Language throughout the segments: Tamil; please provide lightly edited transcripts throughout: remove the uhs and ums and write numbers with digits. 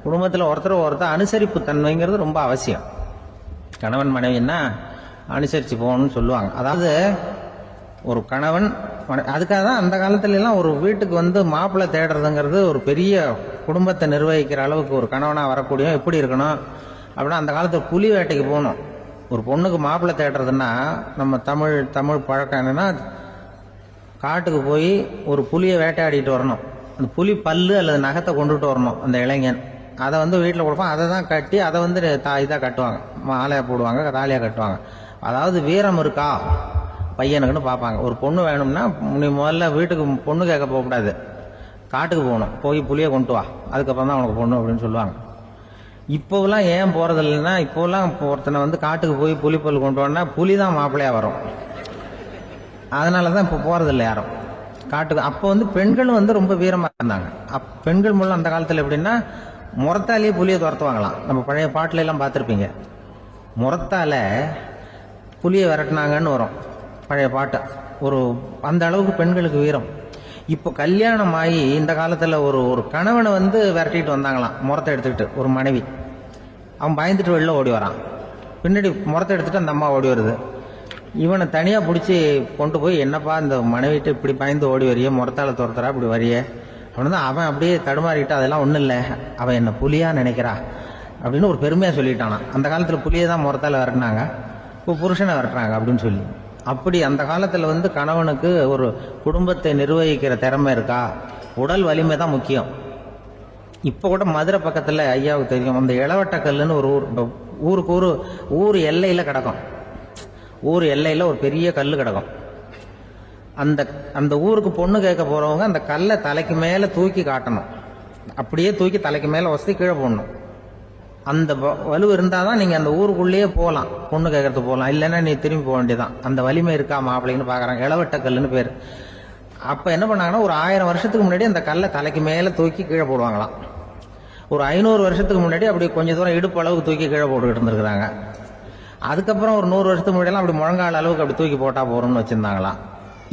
குடும்பத்தில் ஒருத்தர் அனுசரிப்பு தன்மைங்கிறது ரொம்ப அவசியம். கணவன் மனைவின்னா அனுசரித்து போகணும்னு சொல்லுவாங்க. அதாவது ஒரு கணவன் அதுக்காக தான் அந்த காலத்துல எல்லாம் ஒரு வீட்டுக்கு வந்து மாப்பிள்ளை தேடுறதுங்கிறது ஒரு பெரிய குடும்பத்தை நிர்வகிக்கிற அளவுக்கு ஒரு கணவனாக வரக்கூடிய எப்படி இருக்கணும் அப்படின்னா, அந்த காலத்தில் புலி வேட்டைக்கு போகணும். ஒரு பொண்ணுக்கு மாப்பிள்ளை தேடுறதுன்னா நம்ம தமிழ் பழக்கம் என்னன்னா, காட்டுக்கு போய் ஒரு புலியை வேட்டையாடிட்டு வரணும். அந்த புலி பல்லு அல்லது நகத்தை கொண்டுட்டு வரணும் அந்த இளைஞன். அதை வந்து வீட்டில் கொடுப்பான். அதை தான் கட்டி அதை வந்து இதாக கட்டுவாங்க, மாலையாக போடுவாங்க, தாலியாக கட்டுவாங்க. அதாவது வீரம் இருக்கா பையனுக்குன்னு பார்ப்பாங்க. ஒரு பொண்ணு வேணும்னா நீ முதல்ல வீட்டுக்கு பொண்ணு கேட்க போகக்கூடாது, காட்டுக்கு போகணும். போய் புளியை கொண்டு வா, அதுக்கப்புறம் தான் உனக்கு பொண்ணு அப்படின்னு சொல்லுவாங்க. இப்போலாம் ஏன் போகிறது இல்லைன்னா, இப்போலாம் ஒருத்தனை வந்து காட்டுக்கு போய் புலிப்பல் கொண்டு வரனா புலி தான் மாப்பிள்ளையாக வரும். அதனால தான் இப்போ போகிறதில்லை யாரும் காட்டுக்கு. அப்போ வந்து பெண்கள் வந்து ரொம்ப வீரமாக இருந்தாங்க. பெண்கள் மூலம் அந்த காலத்தில் எப்படின்னா, முறத்தாலேயே புலியை துரத்துவாங்களாம். நம்ம பழைய பாட்டில எல்லாம் பார்த்துருப்பீங்க, முறத்தால புலியை விரட்டினாங்கன்னு வரும் பழைய பாட்டு. ஒரு அந்த அளவுக்கு பெண்களுக்கு வீரம். இப்போ கல்யாணம் ஆகி இந்த காலத்தில் ஒரு கணவனை வந்து விரட்டிட்டு வந்தாங்களாம் முறத்தை எடுத்துக்கிட்டு. ஒரு மனைவி அவன் பயந்துட்டு வெளில ஓடி வரான், பின்னாடி முறத்தை எடுத்துட்டு அந்த அம்மா ஓடி வருது. இவனை தனியாக பிடிச்சி கொண்டு போய், என்னப்பா இந்த மனைவிட்டு இப்படி பயந்து ஓடி வரையே, முறத்தால துரத்துறா இப்படி வரையே அப்படின்னு தான் அவன் அப்படியே தடுமாறிட்டு, அதெல்லாம் ஒன்றும் இல்லை, அவன் என்ன புலியா நினைக்கிறா அப்படின்னு ஒரு பெருமையாக சொல்லிட்டானான். அந்த காலத்தில் புலியை தான் முறத்தால விரட்டினாங்க, இப்போ புருஷனை விரட்டுறாங்க அப்படின்னு சொல்லி. அப்படி அந்த காலத்தில் வந்து கணவனுக்கு ஒரு குடும்பத்தை நிர்வகிக்கிற திறமை இருக்கா, உடல் வலிமை தான் முக்கியம். இப்போ கூட மதுரை பக்கத்தில் ஐயாவுக்கு தெரியும், அந்த இளவட்டக்கல்லுன்னு ஒரு ஊருக்கு ஊர் எல்லையில் கிடக்கும். ஊர் எல்லையில் ஒரு பெரிய கல் கிடக்கும். அந்த ஊருக்கு பொண்ணு கேட்க போகிறவங்க அந்த கல்லை தலைக்கு மேலே தூக்கி காட்டணும். அப்படியே தூக்கி தலைக்கு மேலே வசதி கீழே போடணும். அந்த வலு இருந்தால் தான் நீங்கள் அந்த ஊருக்குள்ளேயே போகலாம், பொண்ணு கேட்கறதுக்கு போகலாம். இல்லைன்னா நீ திரும்பி போக வேண்டியதான். அந்த வலிமை இருக்கா மாப்பிள்ளைன்னு பார்க்குறாங்க. இளவட்டக்கல்லுன்னு பேர். அப்போ என்ன பண்ணாங்கன்னா, ஒரு 1000 வருஷத்துக்கு முன்னாடி அந்த கல்லை தலைக்கு மேலே தூக்கி கீழே போடுவாங்களாம். ஒரு 500 வருஷத்துக்கு முன்னாடி அப்படி கொஞ்சம் தூரம் இடுப்பு அளவுக்கு தூக்கி கீழே போட்டுக்கிட்டு இருந்திருக்கிறாங்க. அதுக்கப்புறம் ஒரு 100 வருஷத்துக்கு முன்னாடியெல்லாம் அப்படி முழங்கால அளவுக்கு அப்படி தூக்கி போட்டால் போகிறோம்னு வச்சுருந்தாங்களாம்.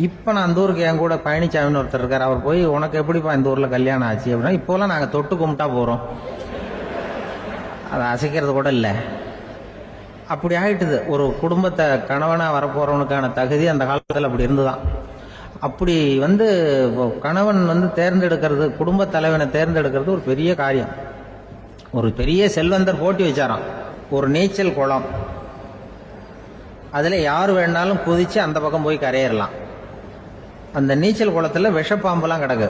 இப்போ நான் அந்த ஊருக்கு என் கூட பழனிசாமின்னு ஒருத்தர் இருக்கார். அவர் போய், உனக்கு எப்படிப்பா இந்த ஊரில் கல்யாணம் ஆச்சு அப்படின்னா, இப்போலாம் நாங்கள் தொட்டு கும்பிட்டா போகிறோம், அதை அசைக்கிறது கூட இல்லை. அப்படி ஆகிட்டுது. ஒரு குடும்பத்தை கணவனாக வரப்போகிறவனுக்கான தகுதி அந்த காலத்தில் அப்படி இருந்துதான். அப்படி வந்து கணவன் வந்து தேர்ந்தெடுக்கிறது, குடும்ப தலைவனை தேர்ந்தெடுக்கிறது ஒரு பெரிய காரியம். ஒரு பெரிய செல்வந்தர் போட்டி வச்சாராம், ஒரு நீச்சல் குளம், அதில் யார் வேணாலும் குதித்து அந்த பக்கம் போய் கரையேறலாம். அந்த நீச்சல் குளத்தில் விஷப்பாம்புலாம் கிடக்கு.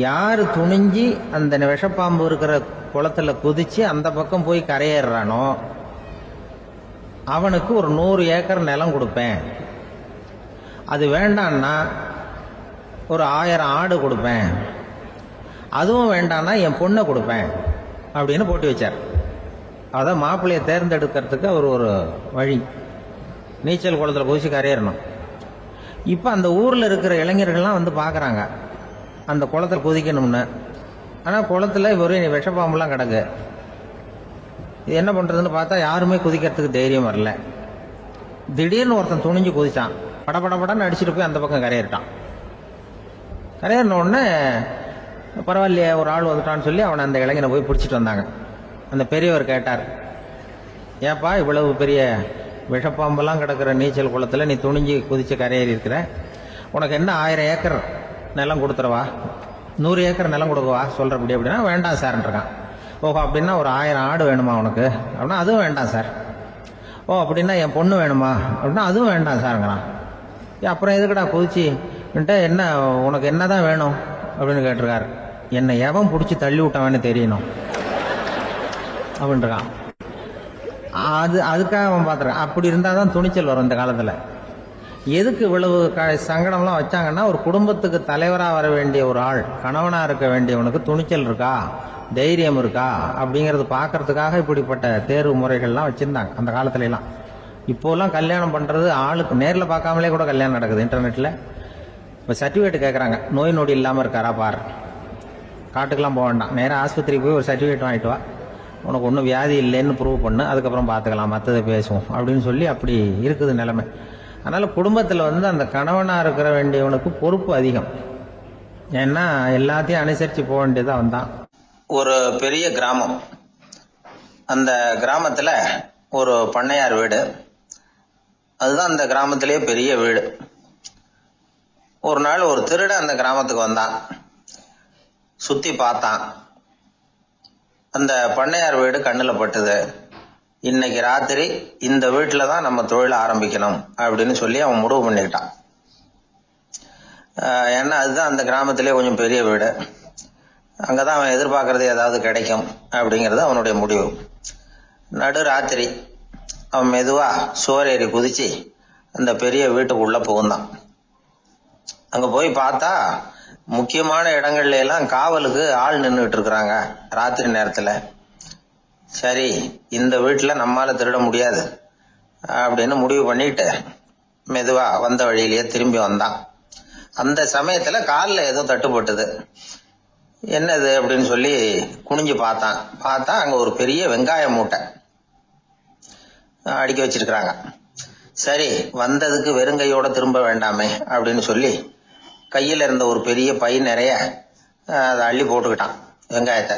யார் துணிஞ்சி அந்த விஷப்பாம்பு இருக்கிற குளத்தில் குதித்து அந்த பக்கம் போய் கரையேறானோ அவனுக்கு ஒரு 100 ஏக்கர் நிலம் கொடுப்பேன். அது வேண்டான்னா ஒரு 1000 ஆடு கொடுப்பேன். அதுவும் வேண்டான்னா என் பொண்ணை கொடுப்பேன் அப்படின்னு போட்டி வச்சார். அதான் மாப்பிள்ளையை தேர்ந்தெடுக்கிறதுக்கு அவர் ஒரு வழி, நீச்சல் குளத்தில் குதிச்சு கரையேறணும். இப்போ அந்த ஊரில் இருக்கிற இளைஞர்கள்லாம் வந்து பார்க்குறாங்க அந்த குளத்தில் குதிக்கணும்னு. ஆனால் குளத்தில் ஒரு விஷப்பாம்புலாம் கிடக்கு. இது என்ன பண்ணுறதுன்னு பார்த்தா யாருமே குதிக்கிறதுக்கு தைரியம் வரல. திடீர்னு ஒருத்தன் துணிஞ்சு குதிச்சான், படப்படன்னு அடிச்சுட்டு போய் அந்த பக்கம் கரையேறிட்டான். கரையேறின உடனே பரவாயில்லையே ஒரு ஆள் வந்துட்டான்னு சொல்லி அவனை அந்த இளைஞனை போய் பிடிச்சிட்டு வந்தாங்க. அந்த பெரியவர் கேட்டார், ஏப்பா இவ்வளவு பெரிய விஷப்பாம்பெல்லாம் கிடக்கிற நீச்சல் குளத்தில் நீ துணிஞ்சு குதிச்சு கரையேறி இருக்கிற, உனக்கு என்ன 1000 ஏக்கர் நிலம் கொடுத்துருவா, 100 ஏக்கர் நிலம் கொடுக்கவா சொல்கிறபடி அப்படின்னா, வேண்டாம் சார்ன்றான். ஓஹோ அப்படின்னா ஒரு 1000 ஆடு வேணுமா உனக்கு அப்படின்னா, அதுவும் வேண்டாம் சார். ஓ அப்படின்னா என் பொண்ணு வேணுமா அப்படின்னா, அதுவும் வேண்டாம் சாருங்கிறான். அப்புறம் எதுக்கடா குதிச்சுன்ட்டு, என்ன உனக்கு என்ன தான் வேணும் அப்படின்னு கேட்டிருக்காரு. என்னை எவன் பிடிச்சி தள்ளி விட்டவன்னு தெரியணும் அப்படின்றான். அதுக்காக அவன் பார்த்துருக்கான். அப்படி இருந்தால் தான் துணிச்சல் வரும் இந்த காலத்தில். எதுக்கு இவ்வளவு சங்கடம்லாம் வச்சாங்கன்னா, ஒரு குடும்பத்துக்கு தலைவராக வர வேண்டிய ஒரு ஆள், கணவனாக இருக்க வேண்டியவனுக்கு துணிச்சல் இருக்கா, தைரியம் இருக்கா அப்படிங்கிறது பார்க்கறதுக்காக இப்படிப்பட்ட தேர்வு முறைகள்லாம் வச்சுருந்தாங்க அந்த காலத்துலலாம். இப்போலாம் கல்யாணம் பண்ணுறது ஆளுக்கு நேரில் பார்க்காமலே கூட கல்யாணம் நடக்குது இன்டர்நெட்டில். இப்போ சர்டிஃபிகேட் கேட்குறாங்க, நோய் நொடி இல்லாமல் இருக்காரா பார், காட்டுக்கெல்லாம் போக வேண்டாம், நேராக ஆஸ்பத்திரிக்கு போய் ஒரு சர்டிஃபிகேட் வாங்கிட்டு வா, உனக்கு ஒன்றும் வியாதி இல்லைன்னு ப்ரூவ் பண்ணு, அதுக்கப்புறம் பார்த்துக்கலாம், மற்றதை பேசுவோம் அப்படின்னு சொல்லி அப்படி இருக்குது நிலைமை. அதனால் குடும்பத்தில் வந்து அந்த கணவனாக இருக்கிற வேண்டியவனுக்கு பொறுப்பு அதிகம். ஏன்னா எல்லாத்தையும் அனுசரித்து போக வேண்டியதாக வந்தான். ஒரு பெரிய கிராமம். அந்த கிராமத்துல ஒரு பண்ணையார் வீடு. அதுதான் அந்த கிராமத்திலேயே பெரிய வீடு. ஒரு நாள் ஒரு திருடன் அந்த கிராமத்துக்கு வந்தான். சுத்தி பார்த்தான். அந்த பண்ணையார் வீடு கண்ணுல பட்டுது. இன்னைக்கு ராத்திரி இந்த வீட்டுல தான் நம்ம தொழில் ஆரம்பிக்கணும் அப்படின்னு சொல்லி அவன் முடிவு பண்ணிக்கிட்டான். ஏன்னா அதுதான் அந்த கிராமத்திலே கொஞ்சம் பெரிய வீடு. அங்கதான் அவன் எதிர்பார்க்கறது ஏதாவது கிடைக்கும் அப்படிங்கிறது அவனுடைய முடிவு. நடு ராத்திரி அவன் மெதுவா சுவர் ஏறி குதிச்சு அந்த பெரிய வீட்டுக்குள்ள புகுந்தான். அங்க போய் பார்த்தா முக்கியமான இடங்கள்ல எல்லாம் காவலுக்கு ஆள் நின்றுட்டு இருக்கிறாங்க ராத்திரி நேரத்துல. சரி, இந்த வீட்டுல நம்மால திருட முடியாது அப்படின்னு முடிவு பண்ணிட்டு மெதுவா வந்த வழியிலேயே திரும்பி வந்தான். அந்த சமயத்துல காலில் ஏதோ தட்டுப்பட்டது. என்னது அப்படின்னு சொல்லி குனிஞ்சு பார்த்தா அங்க ஒரு பெரிய வெங்காய மூட்டை அடுக்கி வச்சிருக்கிறாங்க. சரி, வந்ததுக்கு வெறுங்கையோட திரும்ப வேண்டாமே அப்படின்னு சொல்லி கையில இருந்த ஒரு பெரிய பை நிறைய அதை அள்ளி போட்டுக்கிட்டான். வெங்காயத்தை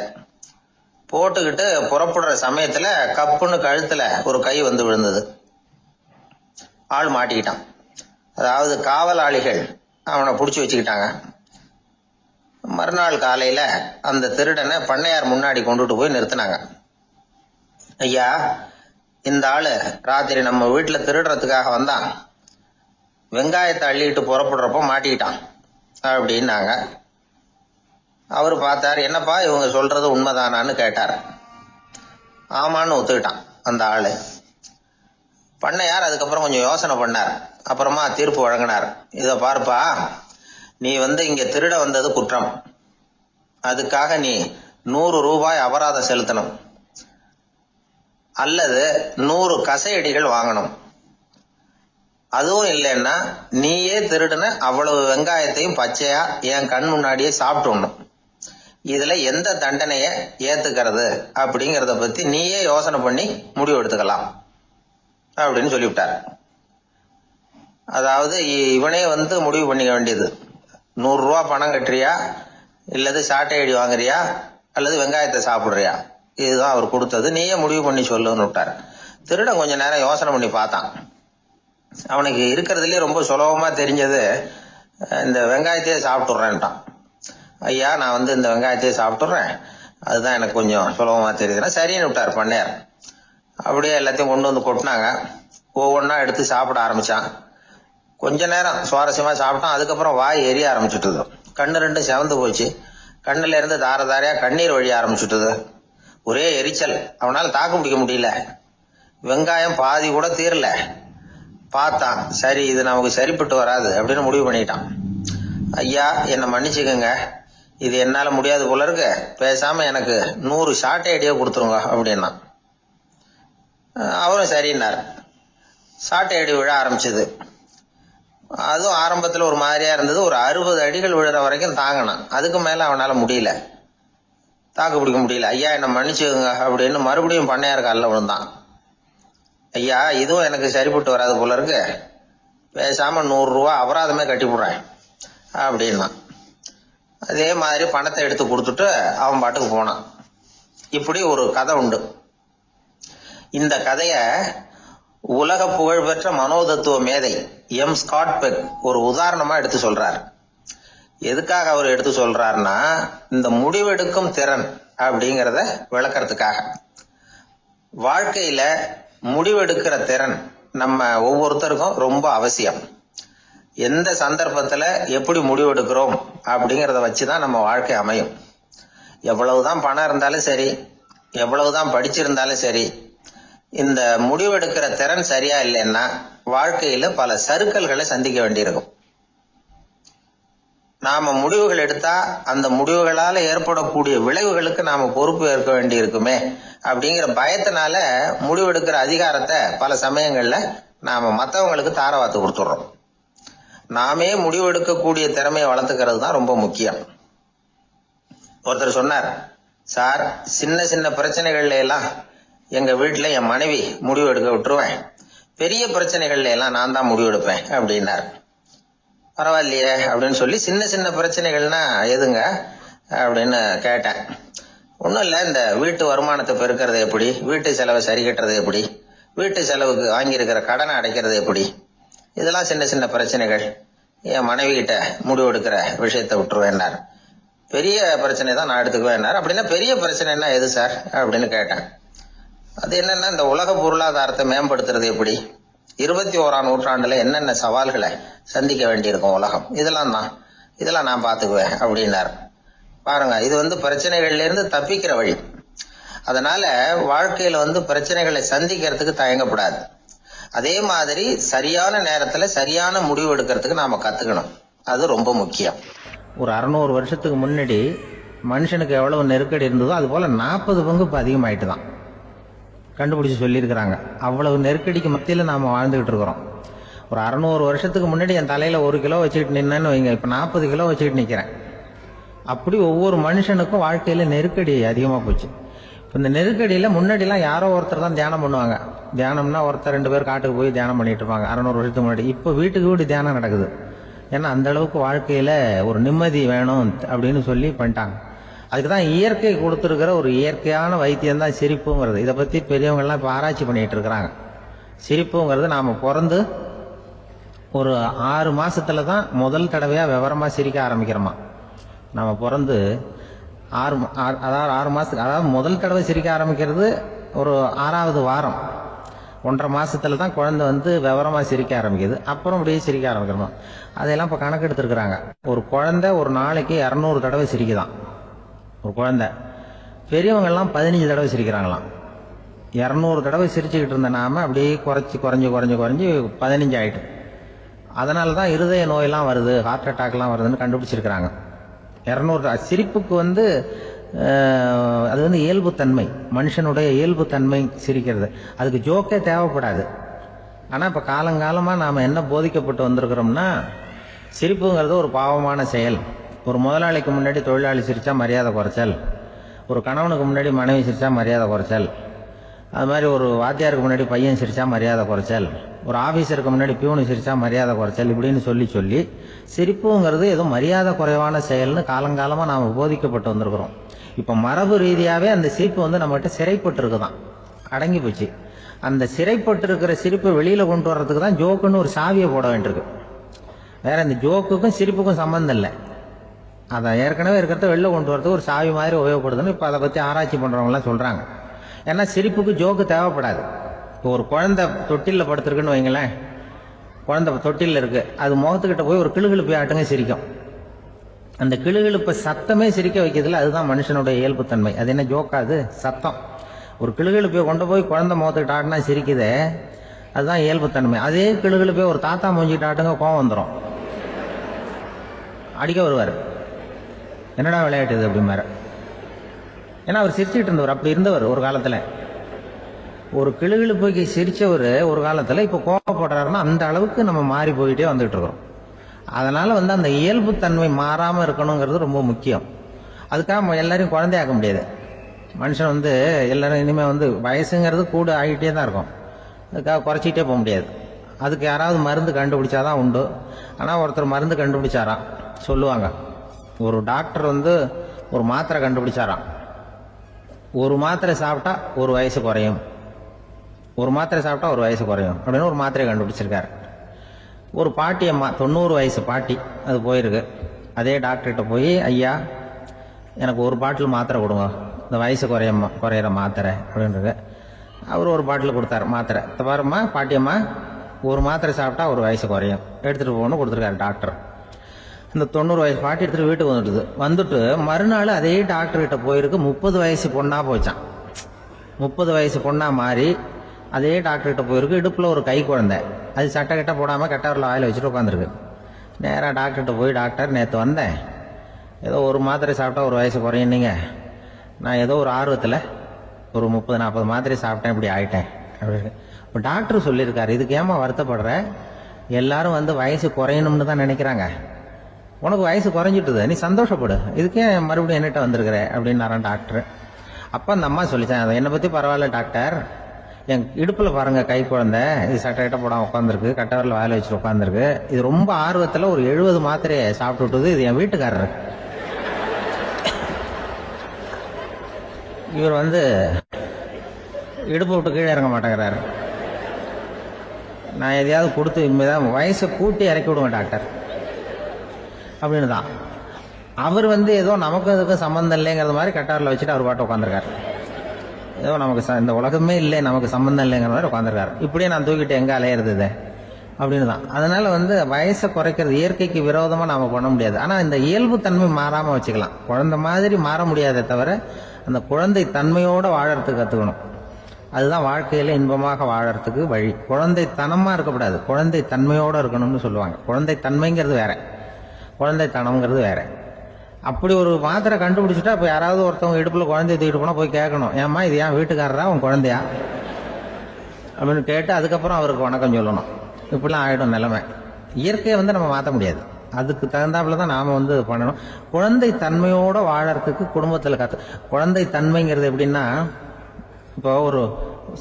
போட்டுக்கிட்டு புறப்படுற சமயத்துல கப்புன்னு கழுத்துல ஒரு கை வந்து விழுந்தது. ஆள் மாட்டிக்கிட்டான். அதாவது காவலாளிகள் அவனை புடிச்சு வச்சுக்கிட்டாங்க. மறுநாள் காலையில அந்த திருடனை பண்ணையார் முன்னாடி கொண்டுட்டு போய் நிறுத்தினாங்க. ஐயா, இந்த ஆளு ராத்திரி நம்ம வீட்டுல திருடுறதுக்காக வந்தான். வெங்காயத்தை அள்ளிட்டு புறப்படுறப்ப மாட்டிக்கிட்டான் அப்படின்னாங்க. அவரு பார்த்தாரு. என்னப்பா இவங்க சொல்றது உண்மைதானான்னு கேட்டார். ஆமான்னு ஒத்துக்கிட்டான் அந்த ஆளு. பண்ணையார் அதுக்கப்புறம் கொஞ்சம் யோசனை பண்ணார். அப்புறமா தீர்ப்பு வழங்கினார். இத பார்ப்பா, நீ இங்க திருட வந்தது குற்றம். அதுக்காக நீ 100 ரூபாய் அபராதம் செலுத்தணும், அல்லது 100 கசையடிகள் வாங்கணும். அதுவும் இல்லைன்னா நீயே திருடுன அவ்வளவு வெங்காயத்தையும் பச்சையா என் கண் முன்னாடியே சாப்பிட்டுணும். இதுல எந்த தண்டனைய ஏத்துக்கிறது அப்படிங்கறத பத்தி நீயே யோசனை பண்ணி முடிவு எடுத்துக்கலாம் அப்படின்னு சொல்லிவிட்டார். அதாவது இவனே முடிவு பண்ணிக்க வேண்டியது. 100 ரூபா பணம் கட்டுறியா, இல்லது சாட்டை அடி வாங்குறியா, அல்லது வெங்காயத்தை சாப்பிடுறியா, இதுதான் அவர் கொடுத்தது. நீயே முடிவு பண்ணி சொல்லுன்னு விட்டார். திருடன் கொஞ்ச நேரம் யோசனை பண்ணி பார்த்தான். அவனுக்கு இருக்கிறதுலயே ரொம்ப சுலபமா தெரிஞ்சது இந்த வெங்காயத்தையே சாப்பிட்டுறேன்ட்டான். ஐயா, நான் இந்த வெங்காயத்தையே சாப்பிட்டுறேன், அதுதான் எனக்கு கொஞ்சம் சுலபமா தெரியுதுன்னா சரின்னு விட்டார் பண்ணையார். அப்படியே எல்லாத்தையும் கொண்டு வந்து கொட்டினாங்க. ஒவ்வொன்னா எடுத்து சாப்பிட ஆரம்பிச்சான். கொஞ்ச நேரம் சுவாரஸ்யமா சாப்பிட்டான். அதுக்கப்புறம் வாய் எரிய ஆரம்பிச்சுட்டுது. கண்ணு ரெண்டும் செவந்து போச்சு. கண்ணுல இருந்து தார தாரையா கண்ணீர் வழிய ஆரம்பிச்சுட்டுது. ஒரே எரிச்சல். அவனால தாக்கு பிடிக்க முடியல. வெங்காயம் பாதி கூட தீரல. பார்த்தான், சரி இது நமக்கு சரிப்பட்டு வராது அப்படின்னு முடிவு பண்ணிட்டான். ஐயா, என்னை மன்னிச்சுக்கோங்க, இது என்னால முடியாது போல இருக்கு, பேசாம எனக்கு 100 சாட்டை அடியே கொடுத்துருங்க அப்படின்னா. அவரும் சரின்னார். சாட்டை அடி விழ ஆரம்பிச்சது. அதுவும் ஆரம்பத்துல ஒரு மாதிரியா இருந்தது. ஒரு 60 அடிகள் விழுற வரைக்கும் தாங்கினான். அதுக்கு மேல அவனால முடியல, தாக்கு பிடிக்க முடியல. ஐயா, என்னை மன்னிச்சுக்கோங்க அப்படின்னு மறுபடியும் பண்ணையார் காலில் விழுந்தான். ஐயா, இதுவும் எனக்கு சரிப்பட்டு வராது போல இருக்கு, பேசாம 100 ரூபா அபராதமே கட்டி போடுறேன் அப்படின்னா. அதே மாதிரி பணத்தை எடுத்து கொடுத்துட்டு அவன் பாட்டுக்கு போனான். இப்படி ஒரு கதை உண்டு. இந்த கதைய உலக புகழ்பெற்ற மனோதத்துவ மேதை எம் ஸ்காட் பெக் ஒரு உதாரணமா எடுத்து சொல்றார். எதுக்காக அவர் எடுத்து சொல்றாருன்னா, இந்த முடிவெடுக்கும் திறன் அப்படிங்கறத விளக்கறதுக்காக. வாழ்க்கையில முடிவெடுக்கிற திறன் நம்ம ஒவ்வொருத்தருக்கும் ரொம்ப அவசியம். எந்த சந்தர்ப்பத்துல எப்படி முடிவெடுக்கிறோம் அப்படிங்கறத வச்சுதான் நம்ம வாழ்க்கை அமையும். எவ்வளவுதான் பணம் இருந்தாலும் சரி, எவ்வளவுதான் படிச்சிருந்தாலும் சரி, இந்த முடிவெடுக்கிற திறன் சரியா இல்லைன்னா வாழ்க்கையில பல சறுக்கல்களை சந்திக்க வேண்டியிருக்கும். நாம முடிவுகள் எடுத்தா அந்த முடிவுகளால ஏற்படக்கூடிய விளைவுகளுக்கு நாம பொறுப்பு ஏற்க வேண்டி இருக்குமே அப்படிங்கிற பயத்தினால முடிவெடுக்கிற அதிகாரத்தை பல சமயங்கள்ல நாம மற்றவங்களுக்கு தாரவாத்து கொடுத்துடுறோம். நாமே முடிவெடுக்கக்கூடிய திறமையை வளர்த்துக்கிறது தான் ரொம்ப முக்கியம். ஒருத்தர் சொன்னார், சார், சின்ன சின்ன பிரச்சனைகள்ல எல்லாம் எங்க வீட்டுல என் மனைவி முடிவு எடுக்க விட்டுருவேன், பெரிய பிரச்சனைகள்ல எல்லாம் நான் தான் முடிவெடுப்பேன் அப்படின்னார். பரவாயில்லையே அப்படின்னு சொல்லி, சின்ன சின்ன பிரச்சனைகள்னா எதுங்க அப்படின்னு கேட்டேன். ஒன்றும் இல்லை, இந்த வீட்டு வருமானத்தை பெருக்கிறது எப்படி, வீட்டு செலவை சரி கட்டுறது எப்படி, வீட்டு செலவுக்கு வாங்கியிருக்கிற கடனை அடைக்கிறது எப்படி, இதெல்லாம் சின்ன சின்ன பிரச்சனைகள். என் மனைவி கிட்ட முடிவு எடுக்கிற விஷயத்தை விட்டுருவேன்னார். பெரிய பிரச்சனை தான் நான் எடுத்துக்குவேன்னார். அப்படின்னா பெரிய பிரச்சனைன்னா எது சார் அப்படின்னு கேட்டேன். அது என்னன்னா, இந்த உலக பொருளாதாரத்தை மேம்படுத்துறது எப்படி, 21ஆம் நூற்றாண்டுல என்னென்ன சவால்களை சந்திக்க வேண்டியிருக்கும் உலகம், இதெல்லாம் நான் பாத்துக்குவேன் அப்படின்னார். பாருங்க, இது பிரச்சனைகள்ல இருந்து தப்பிக்கிற வழி. அதனால வாழ்க்கையில பிரச்சனைகளை சந்திக்கிறதுக்கு தயங்கப்படாது. அதே மாதிரி சரியான நேரத்துல சரியான முடிவு எடுக்கிறதுக்கு நாம கத்துக்கணும். அது ரொம்ப முக்கியம். ஒரு 600 வருஷத்துக்கு முன்னாடி மனுஷனுக்கு எவ்வளவு நெருக்கடி இருந்ததோ அது போல 40 பங்கு இப்ப அதிகமாயிட்டு தான் கண்டுபிடிச்சு சொல்லியிருக்கிறாங்க. அவ்வளவு நெருக்கடிக்கு மத்தியில நாம வாழ்ந்துகிட்டு இருக்கிறோம். ஒரு 600 வருஷத்துக்கு முன்னாடி என் தலையில 1 கிலோ வச்சுக்கிட்டு நின்னேன்னு வைங்க, இப்ப 40 கிலோ வச்சுக்கிட்டு நிக்கிறேன். அப்படி ஒவ்வொரு மனுஷனுக்கும் வாழ்க்கையில நெருக்கடி அதிகமா போச்சு. இந்த நெருக்கடியில முன்னாடிலாம் யாரோ ஒருத்தர் தான் தியானம் பண்ணுவாங்க. தியானம்னா ஒருத்தர் 2 பேர் காட்டுக்கு போய் தியானம் பண்ணிட்டு இருப்பாங்க 600 வருஷத்துக்கு முன்னாடி. இப்ப வீட்டுக்கு வீடு தியானம் நடக்குது. ஏன்னா அந்த அளவுக்கு வாழ்க்கையில ஒரு நிம்மதி வேணும் அப்படின்னு சொல்லி பண்ணிட்டாங்க. அதுக்குதான் இயற்கை கொடுத்துருக்கிற ஒரு இயற்கையான வைத்தியம் தான் சிரிப்புங்கிறது. இதை பத்தி பெரியவங்க எல்லாம் இப்ப ஆராய்ச்சி பண்ணிட்டு இருக்கிறாங்க. சிரிப்புங்கிறது நாம பிறந்து ஒரு 6 மாசத்துல தான் முதல் தடவையா விவரமா சிரிக்க ஆரம்பிக்கிறோமா. நம்ம பிறந்து 6 மாசத்துக்கு, அதாவது முதல் தடவை சிரிக்க ஆரம்பிக்கிறது ஒரு 6வது வாரம், 1.5 மாசத்துல தான் குழந்தை விவரமா சிரிக்க ஆரம்பிக்குது. அப்புறம் அப்படியே சிரிக்க ஆரம்பிக்கிறோம். அதெல்லாம் இப்ப கணக்கு எடுத்துருக்குறாங்க. ஒரு குழந்தை ஒரு நாளைக்கு 200 தடவை சிரிக்குதான் ஒரு குழந்தை. பெரியவங்க எல்லாம் 15 தடவை சிரிக்கிறாங்களாம். 200 தடவை சிரிச்சுக்கிட்டு இருந்த நாம அப்படியே குறைஞ்சு 15 ஆயிட்டு. அதனாலதான் இருதய நோயெல்லாம் வருது, ஹார்ட் அட்டாக் எல்லாம் வருதுன்னு கண்டுபிடிச்சிருக்கிறாங்க. 200 சிரிப்புக்கு அது இயல்புத்தன்மை, மனுஷனுடைய இயல்புத்தன்மை சிரிக்கிறது. அதுக்கு ஜோக்கே தேவைப்படாது. ஆனா இப்ப காலங்காலமா நாம என்ன போதிக்கப்பட்டு வந்திருக்கிறோம்னா, சிரிப்புங்கிறது ஒரு பாவமான செயல். ஒரு முதலாளிக்கு முன்னாடி தொழிலாளி சிரிச்சா மரியாதை குறைச்சல், ஒரு கணவனுக்கு முன்னாடி மனைவி சிரிச்சா மரியாதை குறைச்சல், அது மாதிரி ஒரு வாத்தியாருக்கு முன்னாடி பையன் சிரிச்சா மரியாதை குறைச்சல், ஒரு ஆபீசருக்கு முன்னாடி பியூனு சிரிச்சா மரியாதை குறைச்சல், இப்படின்னு சொல்லி சிரிப்புங்கிறது ஏதோ மரியாதை குறைவான செயல்னு காலங்காலமா நாம போதிக்கப்பட்டு வந்திருக்கிறோம். இப்ப மரபு ரீதியாவே அந்த சிரிப்பு நம்மகிட்ட சிறைப்பட்டு இருக்குதான், அடங்கி போச்சு. அந்த சிறைப்பட்டு இருக்கிற சிரிப்பை வெளியில கொண்டு வர்றதுக்கு தான் ஜோக்குன்னு ஒரு சாவியை போட வேண்டியிருக்கு. வேற இந்த ஜோக்குக்கும் சிரிப்புக்கும் சம்பந்தம் இல்லை. அதை ஏற்கனவே இருக்கிறத வெளில கொண்டு வரதுக்கு ஒரு சாவி மாதிரி உபயோகப்படுதுன்னு இப்ப அதை பத்தி ஆராய்ச்சி பண்றவங்க எல்லாம் சொல்றாங்க. ஏன்னா சிரிப்புக்கு ஜோக்கு தேவைப்படாது. இப்போ ஒரு குழந்தை தொட்டில படுத்திருக்குன்னு வைங்களேன், குழந்தை தொட்டில இருக்கு, அது முகத்துக்கிட்ட போய் ஒரு கிளுகிழுப்பை ஆட்டுங்க சிரிக்கும். அந்த கிளுகிழுப்பை சத்தமே சிரிக்க வைக்கிறதுல அதுதான் மனுஷனுடைய இயல்புத்தன்மை. அது என்ன ஜோக்காது, சத்தம். ஒரு கிளுகிழுப்பை கொண்டு போய் குழந்தை முகத்துக்கிட்ட ஆட்டினா சிரிக்குதே, அதுதான் இயல்புத்தன்மை. அதே கிளுகிழுப்பை ஒரு தாத்தா மூஞ்சிக்கிட்ட ஆட்டுங்க, கோவம் வந்துடும், அடிக்க வருவார். என்னடா விளையாட்டு இது அப்படிமாரு. ஏன்னா அவர் சிரிச்சுக்கிட்டு இருந்தவர், அப்படி இருந்தவர் ஒரு காலத்துல. ஒரு கிளுகிழுப்பைக்கு சிரிச்சவர் ஒரு காலத்துல இப்ப கோவப்படுறாருன்னா அந்த அளவுக்கு நம்ம மாறி போயிட்டே வந்துட்டு இருக்கிறோம். அதனால அந்த இயல்புத்தன்மை மாறாம இருக்கணுங்கிறது ரொம்ப முக்கியம். அதுக்காக எல்லாரையும் குழந்தையாக்க முடியாது. மனுஷன் எல்லாரும் இனிமே வயசுங்கிறது கூட ஆகிட்டே தான் இருக்கும். அதுக்காக குறைச்சிக்கிட்டே போக முடியாது. அதுக்கு யாராவது மருந்து கண்டுபிடிச்சாதான் உண்டு. ஆனா ஒருத்தர் மருந்து கண்டுபிடிச்சாராம், சொல்லுவாங்க. ஒரு டாக்டர் ஒரு மாத்திரை கண்டுபிடிச்சாராம். ஒரு மாத்திரை சாப்பிட்டா ஒரு வயசு குறையும், ஒரு மாத்திரை சாப்பிட்டா ஒரு வயசு குறையும் அப்படின்னு ஒரு மாத்திரை கண்டுபிடிச்சிருக்காரு. ஒரு பாட்டி அம்மா, 90 வயசு பாட்டி, அது போயிருக்கு. அதே டாக்டர்கிட்ட போய், ஐயா எனக்கு ஒரு பாட்டில் மாத்திரை கொடுங்க, இந்த வயசு குறையிற மாத்திரை அப்படின்றது. அவர் ஒரு பாட்டில் கொடுத்தாரு மாத்திரை. பாருமா பாட்டியம்மா, ஒரு மாத்திரை சாப்பிட்டா ஒரு வயசு குறையும், எடுத்துட்டு போகணும்னு கொடுத்துருக்காரு டாக்டர். இந்த 90 வயசு பாட்டி எடுத்துட்டு வீட்டுக்கு வந்துட்டு மறுநாள் அதே டாக்டர் கிட்ட போயிருக்கு. 30 வயசு பொண்ணா போச்சான். 30 வயசு பொண்ணா மாறி அதே டாக்டர் கிட்ட போயிருக்கு. இடுப்புல ஒரு கை குழந்தை, அது சட்டை கிட்ட போடாம கட்டவரில் வாயில வச்சுட்டு உட்காந்துருக்கு. நேரா டாக்டர்கிட்ட போய், டாக்டர் நேற்று வந்தேன், ஏதோ ஒரு மாத்திரை சாப்பிட்டா ஒரு வயசு குறையும், நீங்க நான் ஏதோ ஒரு ஆர்வத்தில் ஒரு 30-40 மாத்திரை சாப்பிட்டேன், இப்படி ஆயிட்டேன் அப்படின்னு. இப்போ டாக்டர் சொல்லியிருக்காரு, இதுக்கு ஏமா வருத்தப்படுற, எல்லாரும் வயசு குறையணும்னு தான் நினைக்கிறாங்க, உனக்கு வயசு குறைஞ்சிட்டுது, நீ சந்தோஷப்படு, இதுக்கே மறுபடியும் என்னட்ட வந்திருக்கிற அப்படின்னாரான் டாக்டர். அப்ப அந்த அம்மா சொல்லிச்சான், என்னை பத்தி பரவாயில்ல டாக்டர், என் இடுப்புல பாருங்க கை குழந்தை, இது சட்டை போடாம உட்காந்துருக்கு, கட்டவரில் வாயில வச்சுட்டு உட்காந்துருக்கு, இது ரொம்ப ஆர்வத்துல ஒரு 70 மாத்திரையை சாப்பிட்டு விட்டுது, இது என் வீட்டுக்காரரு. இவர் வந்து இடுப்பு விட்டு கீழே இறங்க மாட்டேங்கிறாரு. நான் எதையாவது கொடுத்து இனிமேதான் வயசை கூட்டி இறக்கி விடுவேன் டாக்டர் அப்படின்னு தான். அவர் வந்து ஏதோ நமக்கு அதுக்கு சம்மந்தம் இல்லைங்கிறது மாதிரி கட்டாரில் வச்சுட்டு அவர் பாட்டு உட்காந்துருக்காரு. ஏதோ நமக்கு இந்த உலகமே இல்லை, நமக்கு சம்மந்தம் இல்லைங்கிற மாதிரி உட்காந்துருக்காரு. இப்படியே நான் தூக்கிட்டு எங்கே அலையிறது அப்படின்னு தான். அதனால வந்து வயசை குறைக்கிறது இயற்கைக்கு விரோதமாக நாம் பண்ண முடியாது. ஆனால் இந்த இயல்பு தன்மை மாறாமல் வச்சுக்கலாம். குழந்தை மாதிரி மாற முடியாதே தவிர அந்த குழந்தை தன்மையோடு வாழறதுக்கு கற்றுக்கணும். அதுதான் வாழ்க்கையில் இன்பமாக வாழறதுக்கு வழி. குழந்தைத்தனமாக இருக்கக்கூடாது, குழந்தை தன்மையோடு இருக்கணும்னு சொல்லுவாங்க. குழந்தை தன்மைங்கிறது வேற, குழந்தை தனம்ங்கிறது வேற. அப்படி ஒரு மாத்திரை கண்டுபிடிச்சிட்டா இப்போ யாராவது ஒருத்தவங்க இடுப்பில் குழந்தைய தூக்கிட்டு போனால் போய் கேட்கணும், ஏம்மா இது ஏன் வீட்டுக்காரரா உன் குழந்தையா அப்படின்னு கேட்டு அதுக்கப்புறம் அவருக்கு வணக்கம் சொல்லணும். இப்படிலாம் ஆகிடும் நிலைமை. இயற்கையை வந்து நம்ம மாற்ற முடியாது, அதுக்கு தகுந்தாப்புல தான் நாம் வந்து பண்ணணும். குழந்தை தன்மையோடு வாழறதுக்கு குடும்பத்தில் குழந்தை தன்மைங்கிறது எப்படின்னா, இப்போ ஒரு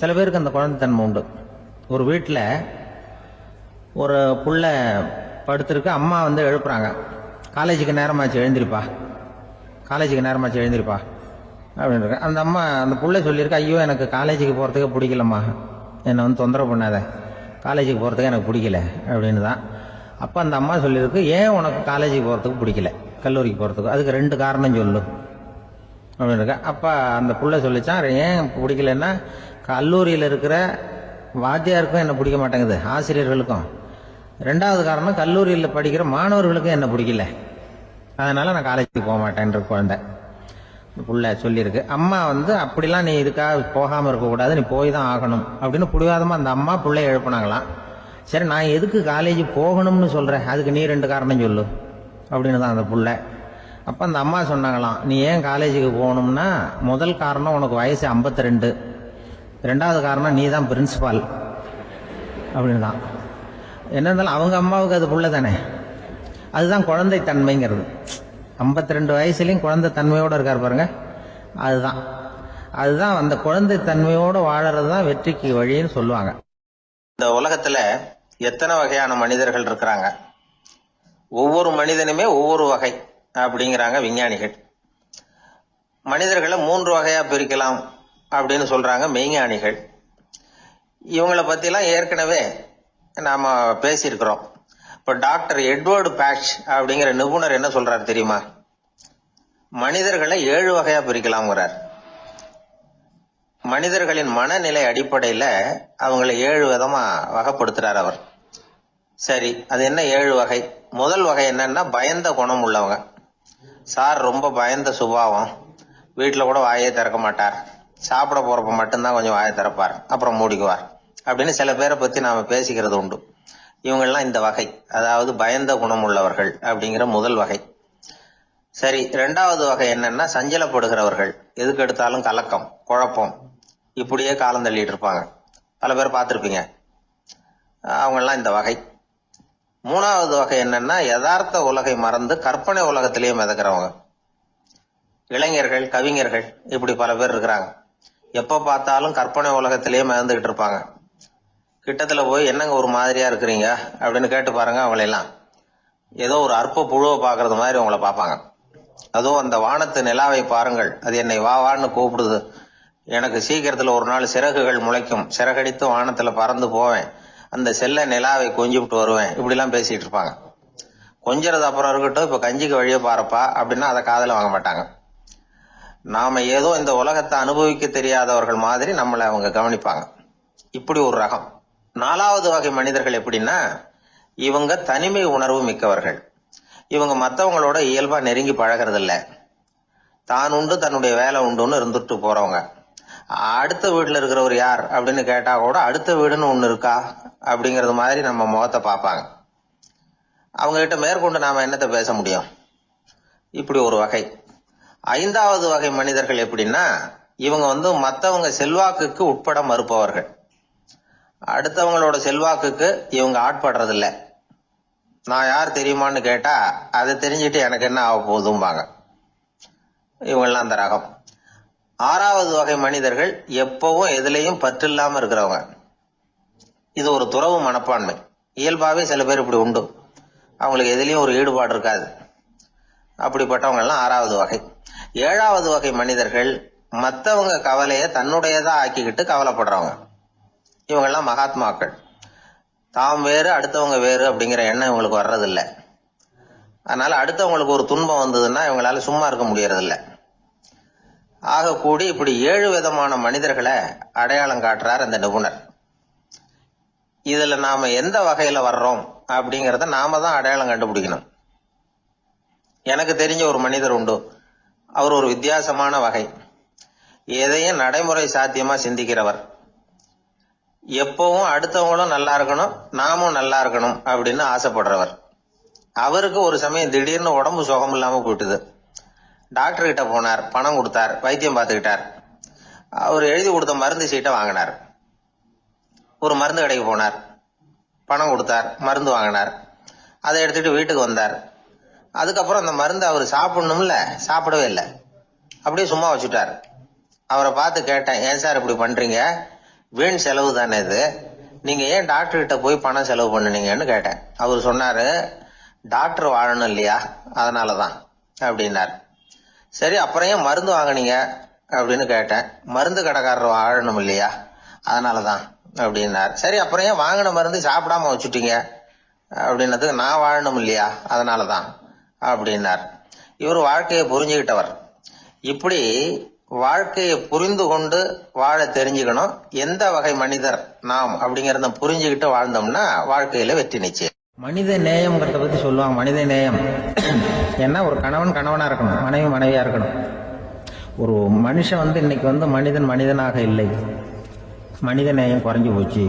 சில பேருக்கு அந்த குழந்தை தன்மை உண்டு. ஒரு வீட்டில் ஒரு புள்ள படுத்திருக்கு, அம்மா வந்து எழுப்புறாங்க, காலேஜுக்கு நேரமாச்சு எழுந்திருப்பா, காலேஜுக்கு நேரமாச்சு எழுந்திருப்பா அப்படின்னு. அந்த அம்மா அந்த புள்ள சொல்லியிருக்கு, ஐயோ எனக்கு காலேஜுக்கு போகிறதுக்கு பிடிக்கலம்மா, என்னை வந்து தொந்தரவு பண்ணாத, காலேஜுக்கு போகிறதுக்கு எனக்கு பிடிக்கல அப்படின்னு தான். அப்போ அந்த அம்மா சொல்லியிருக்கு, ஏன் உனக்கு காலேஜுக்கு போகிறதுக்கு பிடிக்கல, கல்லூரிக்கு போகிறதுக்கு, அதுக்கு 2 காரணம் சொல்லு அப்படின்னு இருக்க. அப்போ அந்த புள்ள சொல்லிச்சான், ஏன் பிடிக்கலன்னா கல்லூரியில் இருக்கிற வாத்தியாருக்கும் என்ன பிடிக்க மாட்டேங்குது, ஆசிரியர்களுக்கும். 2வது காரணம் கல்லூரியில் படிக்கிற மாணவர்களுக்கும் என்ன பிடிக்கல, அதனால நான் காலேஜுக்கு போக மாட்டேன்ற குழந்தை புள்ள சொல்லியிருக்கு. அம்மா வந்து அப்படிலாம் நீ இதுக்காக போகாமல் இருக்கக்கூடாது, நீ போய் தான் ஆகணும் அப்படின்னு பிடிவாதமாக அந்த அம்மா பிள்ளைய எழுப்புனாங்களாம். சரி நான் எதுக்கு காலேஜ் போகணும்னு சொல்கிறேன், அதுக்கு நீ 2 காரணம் சொல்லு அப்படின்னு தான் அந்த புள்ள. அப்போ அந்த அம்மா சொன்னாங்களாம், நீ ஏன் காலேஜுக்கு போகணும்னா முதல் காரணம் உனக்கு வயசு 52, 2வது காரணம் நீ தான் பிரின்சிபால் அப்படின்னு தான். என்ன இருந்தாலும் அவங்க அம்மாவுக்கு அது புள்ள தானே. அதுதான் குழந்தை தன்மைங்கிறது. 52 வயசுலையும் குழந்தை தன்மையோடு இருக்கார் பாருங்க, அதுதான் அந்த குழந்தை தன்மையோடு வாழறது தான் வெற்றிக்கு வழின்னு சொல்லுவாங்க. இந்த உலகத்துல எத்தனை வகையான மனிதர்கள் இருக்கிறாங்க, ஒவ்வொரு மனிதனுமே ஒவ்வொரு வகை அப்படிங்கிறாங்க விஞ்ஞானிகள். மனிதர்களை 3 வகையா பிரிக்கலாம் அப்படின்னு சொல்றாங்க மெய்ஞானிகள். இவங்களை பத்திலாம் ஏற்கனவே நாம பேசியிருக்கிறோம். இப்ப டாக்டர் எட்வர்டு பேட்ச் அப்படிங்கிற நிபுணர் என்ன சொல்றாரு தெரியுமா, மனிதர்களை 7 வகையா பிரிக்கலாம்ங்கிறார். மனிதர்களின் மனநிலை அடிப்படையில அவங்களை 7 விதமா வகைப்படுத்துறார் அவர். சரி, அது என்ன 7 வகை? முதல் வகை என்னன்னா பயந்த குணம் உள்ளவங்க. சார் ரொம்ப பயந்த சுபாவம், வீட்டில் கூட வாயே திறக்க மாட்டார், சாப்பிட போறப்ப மட்டும்தான் கொஞ்சம் வாயை திறப்பார், அப்புறம் மூடிக்குவார் அப்படின்னு சில பேரை பத்தி நாம பேசிக்கிறது உண்டு. இவங்கெல்லாம் இந்த வகை, அதாவது பயந்த குணம் உள்ளவர்கள் அப்படிங்கிற முதல் வகை. சரி, 2வது வகை என்னன்னா சஞ்சலப்படுகிறவர்கள், எதுக்கு எடுத்தாலும் கலக்கம் குழப்பம், இப்படியே காலம் தள்ளிட்டு இருப்பாங்க. பல பேர் பார்த்துருப்பீங்க, அவங்கெல்லாம் இந்த வகை. 3வது வகை என்னன்னா யதார்த்த உலகை மறந்து கற்பனை உலகத்திலேயே மிதக்கிறவங்க. இளைஞர்கள், கவிஞர்கள், இப்படி பல பேர் இருக்கிறாங்க. எப்ப பார்த்தாலும் கற்பனை உலகத்திலேயே மிதந்துகிட்டு இருப்பாங்க. கிட்டத்துல போய் என்னங்க ஒரு மாதிரியா இருக்கிறீங்க அப்படின்னு கேட்டு பாருங்க, அவங்களெல்லாம் ஏதோ ஒரு அற்ப புழுவை பாக்குறது மாதிரி அவங்கள பார்ப்பாங்க. அதுவும் அந்த வானத்து நிலாவை பாருங்கள், அது என்னை வா வான்னு கூப்பிடுது, எனக்கு சீக்கிரத்துல ஒரு நாள் சிறகுகள் முளைக்கும், சிறகடித்து வானத்துல பறந்து போவேன், அந்த செல்ல நிலாவை கொஞ்சிவிட்டு வருவேன், இப்படிலாம் பேசிட்டு இருப்பாங்க. கொஞ்சிறது அப்புறம் இருக்கட்டும், இப்ப கஞ்சிக்கு வழியே பாருப்பா அப்படின்னா அதை காதுல வாங்க மாட்டாங்க. நாம ஏதோ இந்த உலகத்தை அனுபவிக்க தெரியாதவர்கள் மாதிரி நம்மளை அவங்க கவனிப்பாங்க. இப்படி ஒரு ரகம். 4வது வகை மனிதர்கள் எப்படின்னா, இவங்க தனிமை உணர்வு மிக்கவர்கள். இவங்க மற்றவங்களோட இயல்பா நெருங்கி பழகிறது இல்ல, தான் உண்டு தன்னுடைய வேலை உண்டுன்னு இருந்துட்டு போறவங்க. அடுத்த வீட்டுல இருக்கிறவர் யார் அப்படின்னு கேட்டா கூட அடுத்த வீடுன்னு ஒண்ணு இருக்கா அப்படிங்கறது மாதிரி நம்ம முகத்தை பார்ப்பாங்க. அவங்க கிட்ட மேற்கொண்டு நாம என்னத்தை பேச முடியும்? இப்படி ஒரு வகை. 5வது வகை மனிதர்கள் எப்படின்னா, இவங்க வந்து மற்றவங்க செல்வாக்குக்கு உட்பட மறுப்பவர்கள். அடுத்தவங்களோட செல்வாக்குக்கு இவங்க ஆட்படுறதில்ல. நான் யார் தெரியுமான்னு கேட்டா அதை தெரிஞ்சுட்டு எனக்கு என்ன ஆக போகுதும்பாங்க. இவங்கெல்லாம் அந்த ரகம். 6வது வகை மனிதர்கள் எப்பவும் எதுலையும் பற்று இல்லாம இருக்கிறவங்க. இது ஒரு துறவு மனப்பான்மை. இயல்பாவே சில பேர் இப்படி உண்டு, அவங்களுக்கு எதுலயும் ஒரு ஈடுபாடு இருக்காது. அப்படிப்பட்டவங்க எல்லாம் 6வது வகை. 7வது வகை மனிதர்கள் மற்றவங்க கவலையை தன்னுடையதா ஆக்கிக்கிட்டு கவலைப்படுறவங்க. இவங்கெல்லாம் மகாத்மாக்கள். தாம் வேறு அடுத்தவங்க வேறு அப்படிங்கிற எண்ணம் இவங்களுக்கு வர்றதில்ல. அதனால அடுத்தவங்களுக்கு ஒரு துன்பம் வந்ததுன்னா இவங்களால சும்மா இருக்க முடியறதில்ல. ஆக கூடி இப்படி 7 விதமான மனிதர்களை அடையாளம் காட்டுறார் அந்த நிபுணர். இதுல நாம எந்த வகையில வர்றோம் அப்படிங்கறத நாம தான் அடையாளம் கண்டுபிடிக்கணும். எனக்கு தெரிஞ்ச ஒரு மனிதர் உண்டு. அவர் ஒரு வித்தியாசமான வகை. எதையும் நடைமுறை சாத்தியமா சிந்திக்கிறவர். எப்பவும் அடுத்தவங்களும் நல்லா இருக்கணும், நாமும் நல்லா இருக்கணும் அப்படின்னு ஆசைப்படுறவர். அவருக்கு ஒரு சமயம் திடீர்னு உடம்பு சுகம் இல்லாம போயிட்டுது. டாக்டர் கிட்ட போனார், பணம் கொடுத்தார், வைத்தியம் பார்த்துக்கிட்டார். அவர் எழுதி கொடுத்த மருந்து சீட்டை வாங்கினார். ஒரு மருந்து கடைக்கு போனார், பணம் கொடுத்தார், மருந்து வாங்கினார். அதை எடுத்துட்டு வீட்டுக்கு வந்தார். அதுக்கப்புறம் அந்த மருந்து அவர் சாப்பிடணும்ல, சாப்பிடவே இல்லை, அப்படியே சும்மா வச்சுட்டார். அவரை பார்த்து கேட்டேன், ஏன் சார் இப்படி பண்றீங்க, வீண் செலவு தானே இது, நீங்க ஏன் டாக்டர் கிட்ட போய் பணம் செலவு பண்ணுனீங்கன்னு கேட்டேன். அவர் சொன்னாரு, டாக்டர் வாழணும் இல்லையா, அதனாலதான் அப்படின்னார். சரி, அப்புறம் ஏன் மருந்து வாங்கினீங்க அப்படின்னு கேட்டேன். மருந்து கடைக்காரர் வாழணும் இல்லையா, அதனாலதான் அப்படின்னார். சரி, அப்புறம் ஏன் வாங்கின மருந்து சாப்பிடாம வச்சுட்டீங்க அப்படின்னதுக்கு, நான் வாழணும் இல்லையா அதனாலதான் அப்படின்னார். இவர் வாழ்க்கையை புரிஞ்சுக்கிட்டவர். இப்படி வாழ்க்கையை புரிந்து கொண்டு வாழ தெரிஞ்சுக்கணும். எந்த வகை மனிதர் நாம் அப்படிங்கறத புரிஞ்சுக்கிட்டு வாழ்ந்தோம்னா வாழ்க்கையில வெற்றி நிச்சயம். மனித நேயம்ங்கிறத பத்தி சொல்லுவாங்க. மனித நேயம் ஏன்னா ஒரு கணவன் கணவனா இருக்கணும், மனைவி மனைவியா இருக்கணும். ஒரு மனுஷன் இன்னைக்கு மனிதனாக இல்லை. மனித நேயம் குறைஞ்சு போச்சு.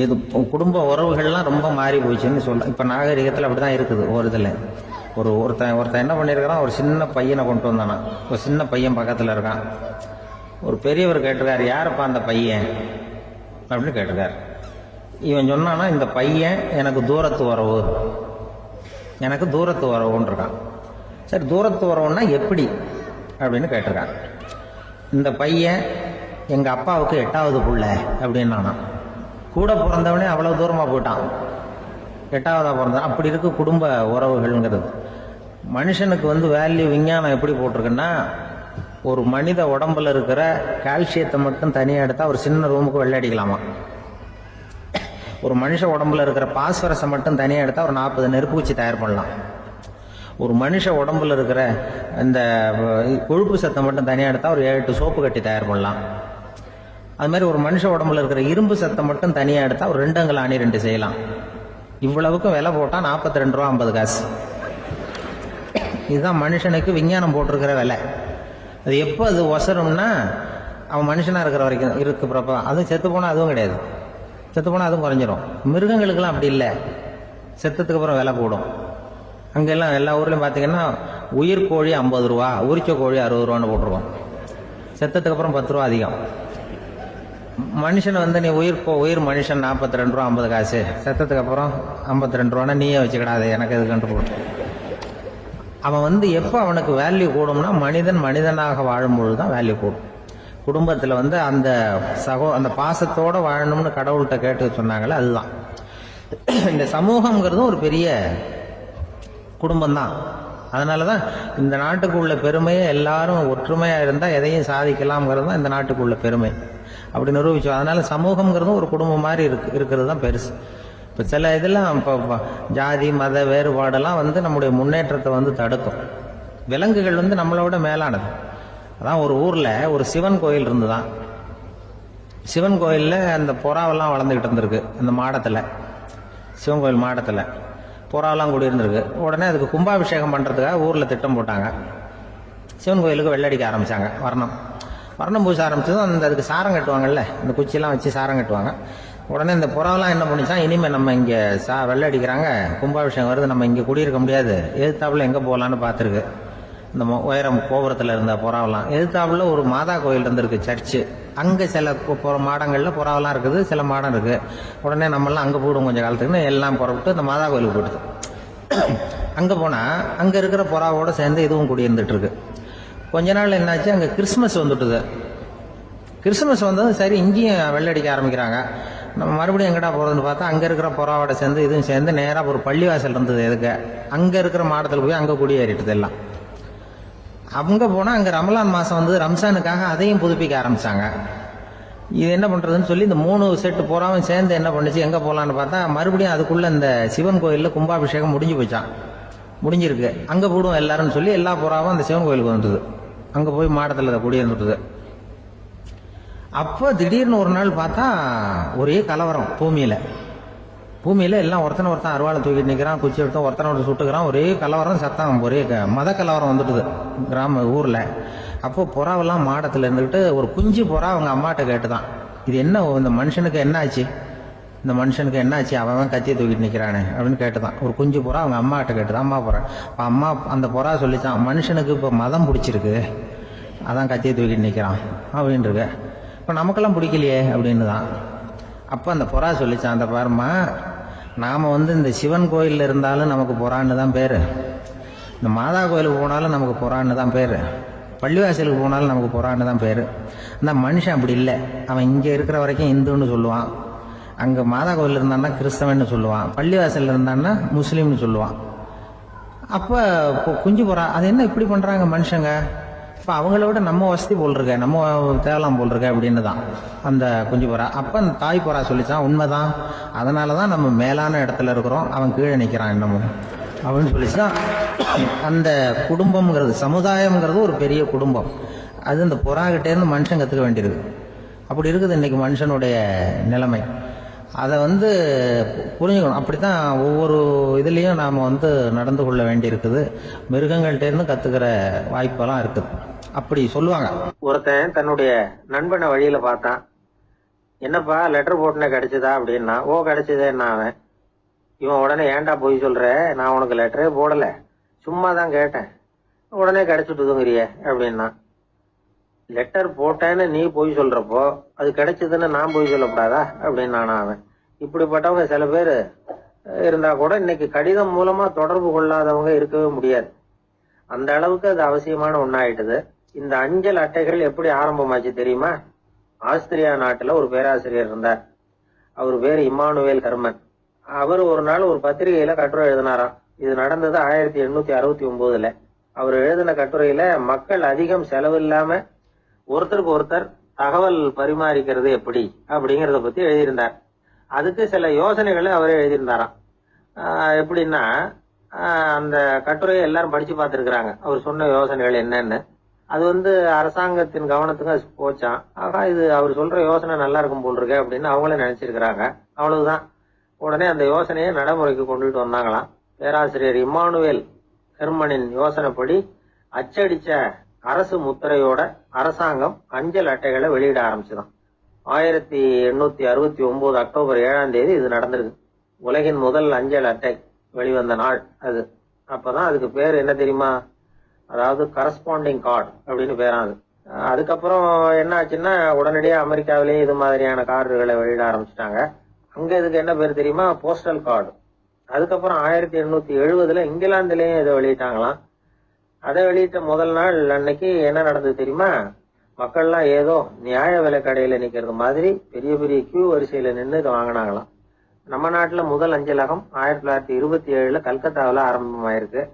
இது குடும்ப உறவுகள்லாம் ரொம்ப மாறி போச்சுன்னு சொல்ல. இப்ப நாகரிகத்துல அப்படிதான் இருக்குது. ஒரு இதுல ஒருத்தன் என்ன பண்ணிருக்கான், ஒரு சின்ன பையனை கொண்டு வந்தானா. ஒரு சின்ன பையன் பக்கத்துல இருக்கான். ஒரு பெரியவர் கேட்டிருக்காரு, யாரப்பா அந்த பையன் அப்படின்னு கேட்டிருக்காரு. இவன் சொன்னானா, இந்த பையன் எனக்கு தூரத்து உறவுன்னு இருக்கான். சரி, தூரத்து உறவுன்னா எப்படி அப்படின்னு கேட்டிருக்கான். இந்த பையன் எங்க அப்பாவுக்கு 8வது புள்ள அப்படின்னானா. கூட பிறந்தவனே அவ்வளவு தூரமா போயிட்டான், 8வதா பிறந்தான். அப்படி இருக்கு குடும்ப உறவுகள்ங்கிறது. மனுஷனுக்கு வேல்யூ விஞ்ஞானம் எப்படி போட்டிருக்குன்னா, ஒரு மனித உடம்புல இருக்கிற கால்சியத்தை மட்டும் தனியா எடுத்தா ஒரு சின்ன ரூமுக்கு வெள்ளை அடிக்கலாமா. ஒரு மனுஷ உடம்புல இருக்கிற பாஸ்பரஸை மட்டும் தனியா எடுத்தா ஒரு 40 நெருப்பு வச்சு தயார் பண்ணலாம். ஒரு மனுஷ உடம்புல இருக்கிற இந்த கொழுப்பு சத்தை மட்டும் தனியா எடுத்தா ஒரு 7 சோப்பு கட்டி தயார் பண்ணலாம். அது மாதிரி ஒரு மனுஷ உடம்புல இருக்கிற இரும்பு சத்தை மட்டும் தனியா எடுத்தா ஒரு 2 அங்குல ஆணி 2 செய்யலாம். இவ்வளவுக்கும் விலை போட்டா 42 ரூபா 50 காசு. இதுதான் மனுஷனுக்கு விஞ்ஞானம் போட்டிருக்கிற விலை. அது எப்போ அது ஒசரும்னா, அவன் மனுஷனா இருக்கிற வரைக்கும் இருக்கிறப்ப. அதுவும் செத்து போனா அதுவும் கிடையாது, செத்து போனா அதுவும் குறைஞ்சிரும். மிருகங்களுக்கெல்லாம் அப்படி இல்லை, செத்ததுக்கு அப்புறம் விலை கூடும். அங்கெல்லாம் எல்லா ஊர்லயும் பாத்தீங்கன்னா உயிர் கோழி 50 ரூபா, உரிச்ச கோழி 60 ரூபான்னு போட்டிருக்கோம். செத்ததுக்கு அப்புறம் 10 ரூபா அதிகம். மனுஷன் நீ உயிர் மனுஷன் 42 ரூபா 50 காசு, செத்ததுக்கு அப்புறம் 52 ரூபான்னா நீயே வச்சுக்கிடாது, எனக்கு எது கண்டு போட்டு. அவன் எப்போ அவனுக்கு வேல்யூ கூடும்னா, மனிதன் மனிதனாக வாழும்பொழுதுதான் வேல்யூ கூடும். குடும்பத்துல அந்த பாசத்தோட வாழணும்னு கடவுள்கிட்ட கேட்டு சொன்னாங்களே, அதுதான். இந்த சமூகம்ங்கிறது ஒரு பெரிய குடும்பம் தான். அதனாலதான் இந்த நாட்டுக்குள்ள பெருமையை எல்லாரும் ஒற்றுமையா இருந்தா எதையும் சாதிக்கலாம்ங்கிறது தான் இந்த நாட்டுக்குள்ள பெருமை அப்படி நிரூபிச்சோம். அதனால சமூகம்ங்கிறதும் ஒரு குடும்பம் மாதிரி இருக்கிறது தான் பெருசு. இப்ப சில இதெல்லாம் ஜாதி மத வேறுபாடெல்லாம் நம்முடைய முன்னேற்றத்தை தடுக்கும். விலங்குகள் நம்மளோட மேலானது. அதான் ஒரு ஊர்ல ஒரு சிவன் கோயில் இருந்துதான். சிவன் கோயில்ல அந்த புறாவெல்லாம் வளர்ந்துகிட்டு இருந்திருக்கு. அந்த மாடத்துல, சிவன் கோயில் மாடத்துல புறாவெல்லாம் கூடி இருந்திருக்கு. உடனே அதுக்கு கும்பாபிஷேகம் பண்றதுக்காக ஊர்ல திட்டம் போட்டாங்க. சிவன் கோயிலுக்கு வெள்ளடிக்க ஆரம்பிச்சாங்க. வர்ணம் பூச ஆரம்பிச்சதும் அதுக்கு சாரம் கட்டுவாங்கல்ல, இந்த குச்சியெல்லாம் வச்சு சாரம் கட்டுவாங்க. உடனே இந்த புறாவெல்லாம் என்ன பண்ணிச்சான், இனிமே நம்ம இங்க வெள்ளை அடிக்கிறாங்க, கும்பாபிஷேகம் வருது, நம்ம இங்க குடியிருக்க முடியாது, எதிர்த்தாப்புல எங்க போகலான்னு பார்த்துருக்கு. இந்த உயரம் கோபுரத்துல இருந்த புறாவெல்லாம் எதிர்த்தாப்புல ஒரு மாதா கோயில் இருந்திருக்கு, சர்ச்சு. அங்க சில மாடங்கள்ல புறாவெல்லாம் இருக்குது, சில மாடம் இருக்கு. உடனே நம்மெல்லாம் அங்க போயிடும் கொஞ்சம் காலத்துக்குன்னு எல்லாம் புறப்பட்டு இந்த மாதா கோயிலுக்கு போயிடுது. அங்க போனா அங்க இருக்கிற புறாவோட சேர்ந்து இதுவும் குடியிருந்துட்டு இருக்கு. கொஞ்ச நாள் என்னாச்சு, அங்க கிறிஸ்துமஸ் வந்துட்டுது. கிறிஸ்துமஸ் வந்தது சரி, இங்கேயும் வெள்ளடிக்க ஆரம்பிக்கிறாங்க. நம்ம மறுபடியும் எங்கடா போறதுன்னு பார்த்தா அங்க இருக்கிற புறாவோட சேர்ந்து இதுவும் சேர்ந்து நேரா ஒரு பள்ளிவாசல் இருந்தது. எதுக்கு அங்க இருக்கிற மாடத்துல போய் அங்க குடியேறிட்டது எல்லாம். அங்க போனா அங்க ரமலான் மாசம் வந்து ரம்ஜானுக்காக அதையும் புதுப்பிக்க ஆரம்பிச்சாங்க. இது என்ன பண்றதுன்னு சொல்லி இந்த 3 செட்டு புறாவும் சேர்ந்து என்ன பண்ணுச்சு, எங்க போலான்னு பார்த்தா மறுபடியும் அதுக்குள்ள இந்த சிவன் கோயில்ல கும்பாபிஷேகம் முடிஞ்சு போச்சான். முடிஞ்சிருக்கு, அங்க போடுவோம் எல்லாரும் சொல்லி எல்லா புறாவும் அந்த சிவன் கோயிலுக்கு வந்துடுது. அங்க போய் மாடத்துல குடியிருந்துட்டுது. அப்போ திடீர்னு ஒரு நாள் பார்த்தா ஒரே கலவரம் பூமியில எல்லாம் ஒருத்தன் அருவாளை தூக்கிட்டு நிற்கிறான், குச்சி எடுத்து ஒருத்தனோட சுட்டுக்கிறான், ஒரே கலவரம், சத்தம், ஒரே மத கலவரம் வந்துட்டுது ஊர்ல. அப்போ புறாவெல்லாம் மாடத்துல இருந்துக்கிட்டு ஒரு குஞ்சு புறா அவங்க அம்மாட்ட கேட்டுதான், இது என்ன இந்த மனுஷனுக்கு என்ன ஆச்சு, இந்த மனுஷனுக்கு என்ன ஆச்சு, அவன் கத்தியை தூக்கிட்டு நிற்கிறானே அப்படின்னு கேட்டுதான். ஒரு குஞ்சு புறா அவங்க அம்மாட்ட கேட்டுதான். அம்மா புறா அம்மா அந்த புறா சொல்லிச்சான், மனுஷனுக்கு இப்போ மதம் பிடிச்சிருக்கு, அதான் கத்தியை தூக்கிட்டு நிற்கிறான் அப்படின்னு இருக்கு. இப்போ நமக்கெல்லாம் பிடிக்கலையே அப்படின்னு தான். அப்போ அந்த புறா சொல்லிச்சான், அந்த பாருமா, நாம் வந்து இந்த சிவன் கோயிலில் இருந்தாலும் நமக்கு புறான்னு தான் பேர், இந்த மாதா கோயிலுக்கு போனாலும் நமக்கு புறான்னு தான் பேர், பள்ளிவாசலுக்கு போனாலும் நமக்கு புறான்னு தான் பேர். அந்த மனுஷன் அப்படி இல்லை, அவன் இங்கே இருக்கிற வரைக்கும் இந்துன்னு சொல்லுவான், அங்கே மாதா கோயில் இருந்தான்னா கிறிஸ்தவன்னு சொல்லுவான், பள்ளிவாசலில் இருந்தான்னா முஸ்லீம்னு சொல்லுவான். அப்போ குஞ்சு புறா அது என்ன இப்படி பண்ணுறாங்க மனுஷங்க, இப்போ அவங்கள விட நம்ம வசதி போல் இருக்க, நம்ம தேவலாம் போல் இருக்க அப்படின்னு தான் அந்த குஞ்சு புறா. அப்போ அந்த தாய் புறா சொல்லிச்சான், உண்மைதான், அதனால தான் நம்ம மேலான இடத்துல இருக்கிறோம், அவன் கீழே நிற்கிறான் இன்னமும் அப்படின்னு சொல்லிச்சுதான். அந்த குடும்பம்ங்கிறது, சமுதாயம்ங்கிறது ஒரு பெரிய குடும்பம், அது இந்த புறாகிட்டேருந்து மனுஷன் கற்றுக்க வேண்டியிருக்கு. அப்படி இருக்குது இன்னைக்கு மனுஷனுடைய நிலைமை. அதை வந்து புரிஞ்சுக்கணும். அப்படித்தான் ஒவ்வொரு இதுலேயும் நாம் வந்து நடந்து கொள்ள வேண்டியிருக்குது. மிருகங்கள்டேருந்து கற்றுக்கிற வாய்ப்பெல்லாம் இருக்குது. அப்படி சொல்லுவாங்க. ஒருத்தன் தன்னுடைய நண்பனை வழியில பார்த்தான், என்னப்பா லெட்டர் போட்டுனே கிடைச்சதா அப்படின்னா, ஓ கிடைச்சதேன்னா அவன். இவன் உடனே, ஏன்டா போய் சொல்ற, நான் உனக்கு லெட்டரே போடல, சும்மா தான் கேட்டேன், உடனே கிடைச்சிட்டுதுங்கிறிய அப்படின்னா. லெட்டர் போட்டேன்னு நீ போய் சொல்றப்போ அது கிடைச்சதுன்னு நான் போய் சொல்லக்கூடாதா அப்படின்னு நானா அவன். இப்படிப்பட்டவங்க சில பேர் இருந்தா கூட இன்னைக்கு கடிதம் மூலமா தொடர்பு கொள்ளாதவங்க இருக்கவே முடியாது. அந்த அளவுக்கு அது அவசியமான ஒன்னாயிட்டுது. இந்த அஞ்சல் அட்டைகள் எப்படி ஆரம்பமாச்சு தெரியுமா? ஆஸ்திரியா நாட்டுல ஒரு பேராசிரியர் இருந்தார். அவர் பேர் இம்மானுவேல் ஹெர்மன். அவர் ஒரு நாள் ஒரு பத்திரிகையில கட்டுரை எழுதினாராம். இது நடந்தது 1869. அவர் எழுதின கட்டுரையில மக்கள் அதிகம் செலவில்லாம ஒருத்தருக்கு ஒருத்தர் தகவல் பரிமாறிக்கிறது எப்படி அப்படிங்கறத பத்தி எழுதியிருந்தார். அதுக்கு சில யோசனைகளை அவரே எழுதியிருந்தாராம். எப்படின்னா, அந்த கட்டுரையை எல்லாரும் படிச்சு பார்த்திருக்கிறாங்க, அவர் சொன்ன யோசனைகள் என்னன்னு. அது வந்து அரசாங்கத்தின் கவனத்துக்கு போச்சான். ஆகா, இது அவர் சொல்ற யோசனை நல்லா இருக்கும் போல் இருக்கு அப்படின்னு அவங்களே நினைச்சிருக்கிறாங்க. அவ்வளவுதான். உடனே அந்த யோசனையை நடைமுறைக்கு கொண்டுட்டு வந்தாங்களாம். பேராசிரியர் இம்மானுவேல் ஹெர்மனின் யோசனைப்படி அச்சடிச்ச அரசு முத்திரையோட அரசாங்கம் அஞ்சல் அட்டைகளை வெளியிட ஆரம்பிச்சுதான். 1869 அக்டோபர் 7ஆம் தேதி இது நடந்திருக்கு. உலகின் முதல் அஞ்சல் அட்டை வெளிவந்த நாள் அது. அப்பதான் அதுக்கு பேர் என்ன தெரியுமா? அதாவது கரஸ்பாண்டிங் கார்டு அப்படின்னு பேராது. அதுக்கப்புறம் என்ன ஆச்சுன்னா, உடனடியாக அமெரிக்காவிலேயே இது மாதிரியான கார்டுகளை வெளியிட ஆரம்பிச்சிட்டாங்க. அங்க இதுக்கு என்ன பேர் தெரியுமா? Postal card. அதுக்கப்புறம் 1870 இங்கிலாந்துலயும் இதை வெளியிட்டாங்களாம். அதை வெளியிட்ட முதல் நாள் அன்னைக்கு என்ன நடந்தது தெரியுமா? மக்கள்லாம் ஏதோ நியாய விலை கடையில நிக்கிறது மாதிரி பெரிய பெரிய கியூ வரிசையில நின்று இதை வாங்கினாங்களாம். நம்ம நாட்டுல முதல் அஞ்சலகம் 1927 கல்கத்தாவில் ஆரம்பமாயிருக்கு.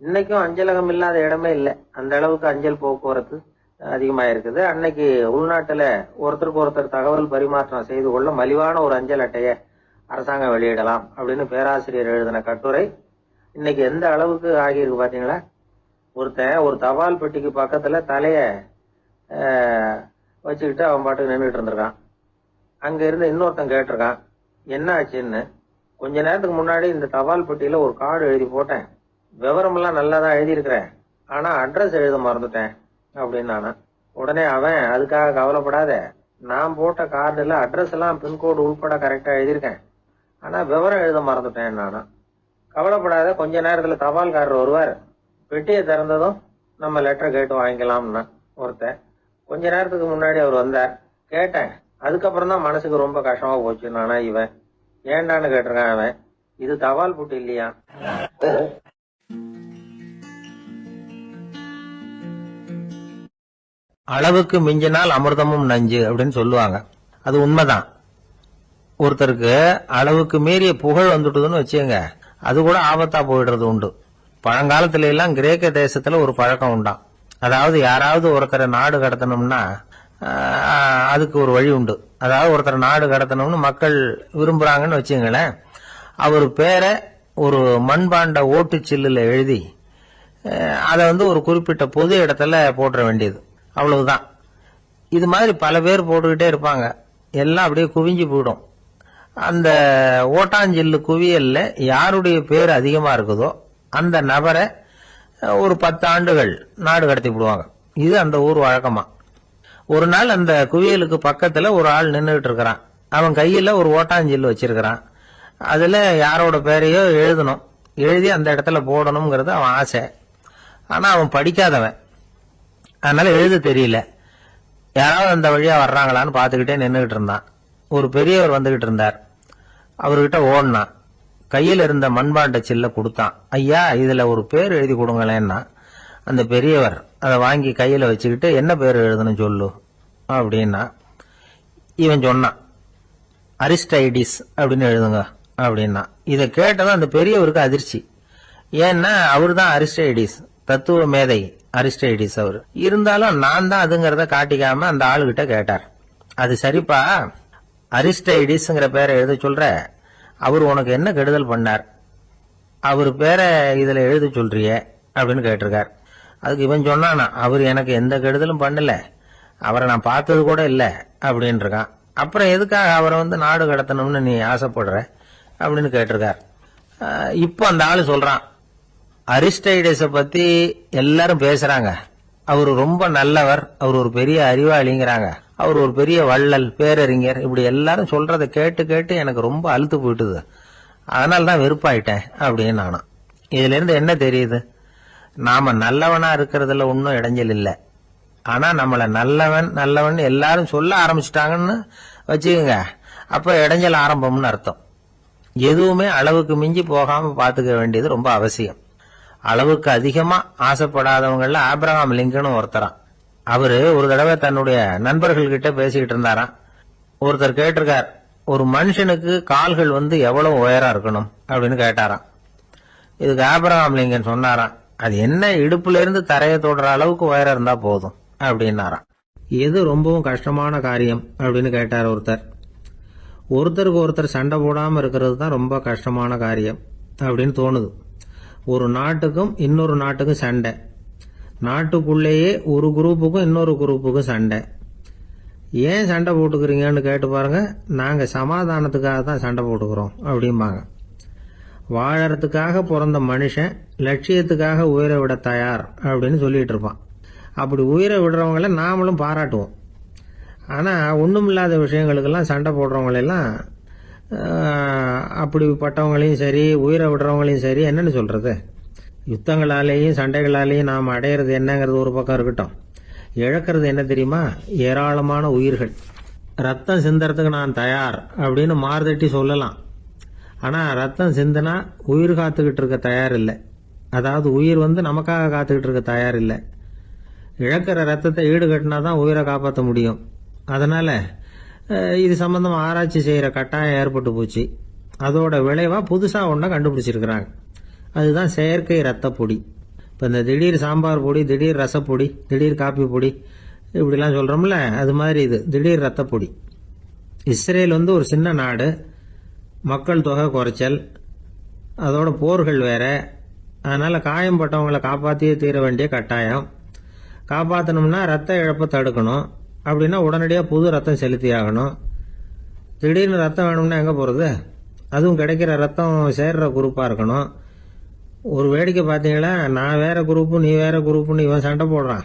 இன்னைக்கும் அஞ்சலகம் இல்லாத இடமே இல்லை. அந்த அளவுக்கு அஞ்சல் போக்குவரத்து அதிகமாயிருக்குது. அன்னைக்கு உள்நாட்டுல ஒருத்தருக்கு ஒருத்தர் தகவல் பரிமாற்றம் செய்து கொள்ள மலிவான ஒரு அஞ்சல் அட்டையை அரசாங்கம் வெளியிடலாம் அப்படின்னு பேராசிரியர் எழுதின கட்டுரை இன்னைக்கு எந்த அளவுக்கு ஆகியிருக்கு பாத்தீங்களா? ஒருத்தன் ஒரு தபால் பெட்டிக்கு பக்கத்துல தலைய வச்சுக்கிட்டு அவன் பாட்டுக்கு நின்றுட்டு இருந்திருக்கான். அங்க இருந்து இன்னொருத்தன் கேட்டிருக்கான், என்ன ஆச்சுன்னு. கொஞ்ச நேரத்துக்கு முன்னாடி இந்த தபால் பெட்டியில ஒரு கார்டு எழுதி போட்டேன், விவரம் எல்லாம் நல்லா தான் எழுதியிருக்கிறேன், ஆனா அட்ரஸ் எழுத மறந்துட்டேன் அப்படின்னு நானா. உடனே அவன், அதுக்காக கவலைப்படாத, நான் போட்ட கார்டுல அட்ரஸ் எல்லாம் பின்கோடு உள்பட கரெக்டா எழுதியிருக்கேன், ஆனா விவரம் எழுத மறந்துட்டேன் நானா. கவலைப்படாத, கொஞ்ச நேரத்துல தபால்காரர் வருவார், பெட்டியை திறந்ததும் நம்ம லெட்டர் கேட்டு வாங்கிக்கலாம்னா ஒருத்தன். கொஞ்ச நேரத்துக்கு முன்னாடி அவர் வந்தார், கேட்டேன், அதுக்கப்புறம் தான் மனசுக்கு ரொம்ப கஷ்டமா போச்சு நானா. இவன் ஏண்டான்னு கேட்டிருக்கான். அவன், இது தபால் புட்டு இல்லையா? அளவுக்கு மிஞ்சினால் அமிர்தமும் நஞ்சு அப்படின்னு சொல்லுவாங்க. அது உண்மைதான். ஒருத்தருக்கு அளவுக்கு மீறிய புகழ் வந்துட்டுதுன்னு வச்சுங்க, அது கூட ஆபத்தா போயிடுறது உண்டு. பழங்காலத்துல எல்லாம் கிரேக்க தேசத்துல ஒரு பழக்கம் உண்டாம். அதாவது யாராவது ஒருத்தரை நாடு கடத்தணும்னா அதுக்கு ஒரு வழி உண்டு. அதாவது ஒருத்தரை நாடு கடத்தணும்னு மக்கள் விரும்புறாங்கன்னு வச்சுங்களேன், அவர் பேரை ஒரு மண்பாண்ட ஓட்டுச்சில்லுல எழுதி அதை ஒரு குறிப்பிட்ட பொது இடத்துல போட்டுற வேண்டியது, அவ்வளவுதான். இது மாதிரி பல பேர் போட்டுக்கிட்டே இருப்பாங்க, எல்லாம் அப்படியே குவிஞ்சு போயிடும். அந்த ஓட்டாஞ்சில்லு குவியல்ல யாருடைய பேர் அதிகமா இருக்குதோ அந்த நபரை ஒரு 10 ஆண்டுகள் நாடு கடத்தி விடுவாங்க. இது அந்த ஊர் வழக்கமா. ஒரு நாள் அந்த குவியலுக்கு பக்கத்துல ஒரு ஆள் நின்றுட்டு இருக்கிறான். அவன் கையில ஒரு ஓட்டாஞ்சில்லு வச்சிருக்கிறான். அதுல யாரோட பேரையோ எழுதணும், எழுதி அந்த இடத்துல போடணுங்கிறது அவன் ஆசை. ஆனா அவன் படிக்காதவன், அதனால எழுத தெரியல. யாராவது அந்த வழியா வர்றாங்களான்னு பாத்துக்கிட்டே நின்றுகிட்டு இருந்தான். ஒரு பெரியவர் வந்துகிட்டு இருந்தார். அவர்கிட்ட ஓடினான். கையில இருந்த மண்பாண்ட சில்ல கொடுத்தான். ஐயா, இதுல ஒரு பேர் எழுதி கொடுங்களேன்னா அந்த பெரியவர் அதை வாங்கி கையில வச்சுக்கிட்டு, என்ன பேர் எழுதணும் சொல்லு அப்படின்னா இவன் சொன்னான், அரிஸ்டைடிஸ் அப்படின்னு எழுதுங்க அப்படின்னா. இதை கேட்டதும் அந்த பெரியவருக்கு அதிர்ச்சி. ஏன்னா அவர் தான் அரிஸ்டைடிஸ், தத்துவ மேதை அரிஸ்டைடிஸ் அவர். இருந்தாலும் நான் தான் அதுங்கிறத காட்டிக்காம அந்த ஆளுகிட்ட கேட்டார், அது சரிப்பா, அரிஸ்டைடிஸ்ங்கிற பேரை எழுத சொல்ற, அவர் உனக்கு என்ன கெடுதல் பண்ணார், அவர் பேரை இதுல எழுத சொல்றிய அப்படின்னு கேட்டிருக்கார். அதுக்கு இவன் சொன்னானா, அவர் எனக்கு எந்த கெடுதலும் பண்ணல, அவரை நான் பார்த்தது கூட இல்லை அப்படின்னு இருக்கான். அப்புறம் எதுக்காக அவரை நாடு கடத்தணும்னு நீ ஆசைப்படுற அப்படின்னு கேட்டிருக்கார். இப்போ அந்த ஆளு சொல்றான், அரிஸ்டைடஸ பத்தி எல்லாரும் பேசுறாங்க, அவர் ரொம்ப நல்லவர், அவர் ஒரு பெரிய அறிவாளிங்கிறாங்க, அவர் ஒரு பெரிய வள்ளல், பேரறிஞர், இப்படி எல்லாரும் சொல்றதை கேட்டு கேட்டு எனக்கு ரொம்ப அழுத்து போயிட்டுது, அதனாலதான் வெறுப்பாயிட்டேன் அப்படின்னு நானும். இதுல இருந்து என்ன தெரியுது, நாம நல்லவனா இருக்கிறதுல ஒன்னும் இடைஞ்சல் இல்லை. ஆனா நம்மள நல்லவன் நல்லவன் எல்லாரும் சொல்ல ஆரம்பிச்சுட்டாங்கன்னு வச்சுக்கோங்க, அப்ப இடைஞ்சல் ஆரம்பம்னு அர்த்தம். எதுவுமே அளவுக்கு மிஞ்சி போகாம பாத்துக்க வேண்டியது ரொம்ப அவசியம். அளவுக்கு அதிகமா ஆசைப்படாதவங்கள ஆபிரகாம் லிங்கனும் ஒருத்தரான். அவரு ஒரு தடவை தன்னுடைய நண்பர்கள் கிட்ட பேசிக்கிட்டு இருந்தாராம். ஒருத்தர் கேட்டிருக்கார், ஒரு மனுஷனுக்கு கால்கள் எவ்வளவு உயரம் இருக்கணும் அப்படின்னு கேட்டாராம். இதுக்கு ஆபிரகாம் லிங்கன் சொன்னாராம், அது என்ன, இடுப்புல இருந்து தரையை தொடுற அளவுக்கு உயரம் இருந்தா போதும் அப்படின்னாராம். எது ரொம்பவும் கஷ்டமான காரியம் அப்படின்னு கேட்டார் ஒருத்தர். ஒருத்தருக்கு ஒருத்தர் சண்டை போடாம இருக்கிறது தான் ரொம்ப கஷ்டமான காரியம் அப்படின்னு தோணுது. ஒரு நாட்டுக்கும் இன்னொரு நாட்டுக்கும் சண்டை, நாட்டுக்குள்ளேயே ஒரு குரூப்புக்கும் இன்னொரு குரூப்புக்கும் சண்டை. ஏன் சண்டை போட்டுக்கிறீங்கன்னு கேட்டு பாருங்க, நாங்க சமாதானத்துக்காக தான் சண்டை போட்டுக்கிறோம் அப்படிம்பாங்க. வாழறதுக்காக பிறந்த மனுஷன் லட்சியத்துக்காக உயிரை விட தயார் அப்படின்னு சொல்லிட்டு இருப்பான். அப்படி உயிரை விடுறவங்கள நாமளும் பாராட்டுவோம். ஆனா ஒண்ணுமில்லாத விஷயங்களுக்கெல்லாம் சண்டை போடுறவங்களெல்லாம், அப்படிப்பட்டவங்களையும் சரி உயிரை விடுறவங்களையும் சரி என்னன்னு சொல்றது, யுத்தங்களாலேயும் சண்டைகளாலேயும் நாம் அடையிறது என்னங்கிறது ஒரு பக்கம் இருக்கட்டும், இழக்கிறது என்ன தெரியுமா, ஏராளமான உயிர்கள். ரத்தம் சிந்தறதுக்கு நான் தயார் அப்படின்னு மார்தட்டி சொல்லலாம், ஆனா ரத்தம் சிந்தினா உயிர் காத்துக்கிட்டு இருக்க தயார் இல்லை. அதாவது உயிர் நமக்காக காத்துக்கிட்டு இருக்க தயார் இல்லை. இழக்கிற ரத்தத்தை ஈடு கட்டினாதான் உயிரை காப்பாற்ற முடியும். அதனால இது சம்பந்தமா ஆராய்ச்சி செய்யற கட்டாயம் ஏற்பட்டு போச்சு. அதோட விளைவா புதுசா ஒன்றை கண்டுபிடிச்சிருக்கிறாங்க. அதுதான் செயற்கை ரத்த பொடி. இப்ப இந்த திடீர் சாம்பார் பொடி, திடீர் ரசப்பொடி, திடீர் காப்பி பொடி இப்படிலாம் சொல்றோம்ல, அது மாதிரி இது திடீர் ரத்த பொடி. இஸ்ரேல் ஒரு சின்ன நாடு, மக்கள் தொகை குறைச்சல், அதோட போர்கள் வேற. அதனால காயம்பட்டவங்களை காப்பாற்றியே தீர வேண்டிய கட்டாயம். காப்பாற்றணும்னா ரத்த இழப்பை தடுக்கணும். அப்படின்னா உடனடியாக புது ரத்தம் செலுத்தி ஆகணும். திடீர்னு ரத்தம் வேணும்னா எங்கே போகிறது? அதுவும் கிடைக்கிற ரத்தம் சேர்ற குரூப்பாக இருக்கணும். ஒரு வேடிக்கை பார்த்தீங்களா, நான் வேற குரூப்பு நீ வேற குரூப்புன்னு இவன் சண்டை போடுறான்.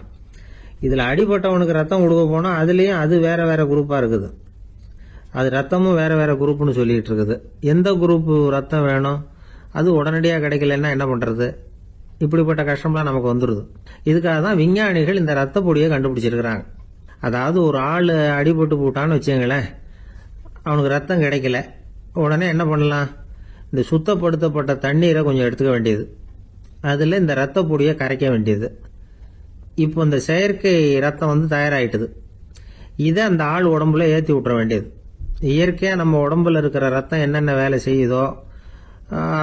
இதில் அடிபட்டவனுக்கு ரத்தம் கொடுக்க போனால் அதுலேயும் அது வேற வேற குரூப்பாக இருக்குது. அது ரத்தமும் வேற வேற குரூப்புன்னு சொல்லிட்டு இருக்குது. எந்த குரூப்பு ரத்தம் வேணும், அது உடனடியாக கிடைக்கலன்னா என்ன பண்ணுறது? இப்படிப்பட்ட கஷ்டம்லாம் நமக்கு வந்துடுது. இதுக்காக தான் விஞ்ஞானிகள் இந்த ரத்த பொடியை கண்டுபிடிச்சிருக்கிறாங்க. அதாவது ஒரு ஆள் அடிபட்டு போட்டான்னு வச்சுங்களேன், அவனுக்கு ரத்தம் கிடைக்கல, உடனே என்ன பண்ணலாம், இந்த சுத்தப்படுத்தப்பட்ட தண்ணீரை கொஞ்சம் எடுத்துக்க வேண்டியது, அதில் இந்த ரத்த பொடியை கரைக்க வேண்டியது. இப்போ இந்த செயற்கை ரத்தம் தயாராகிட்டுது. இதை அந்த ஆள் உடம்புல ஏற்றி விட்டுற வேண்டியது. இயற்கையாக நம்ம உடம்புல இருக்கிற ரத்தம் என்னென்ன வேலை செய்யுதோ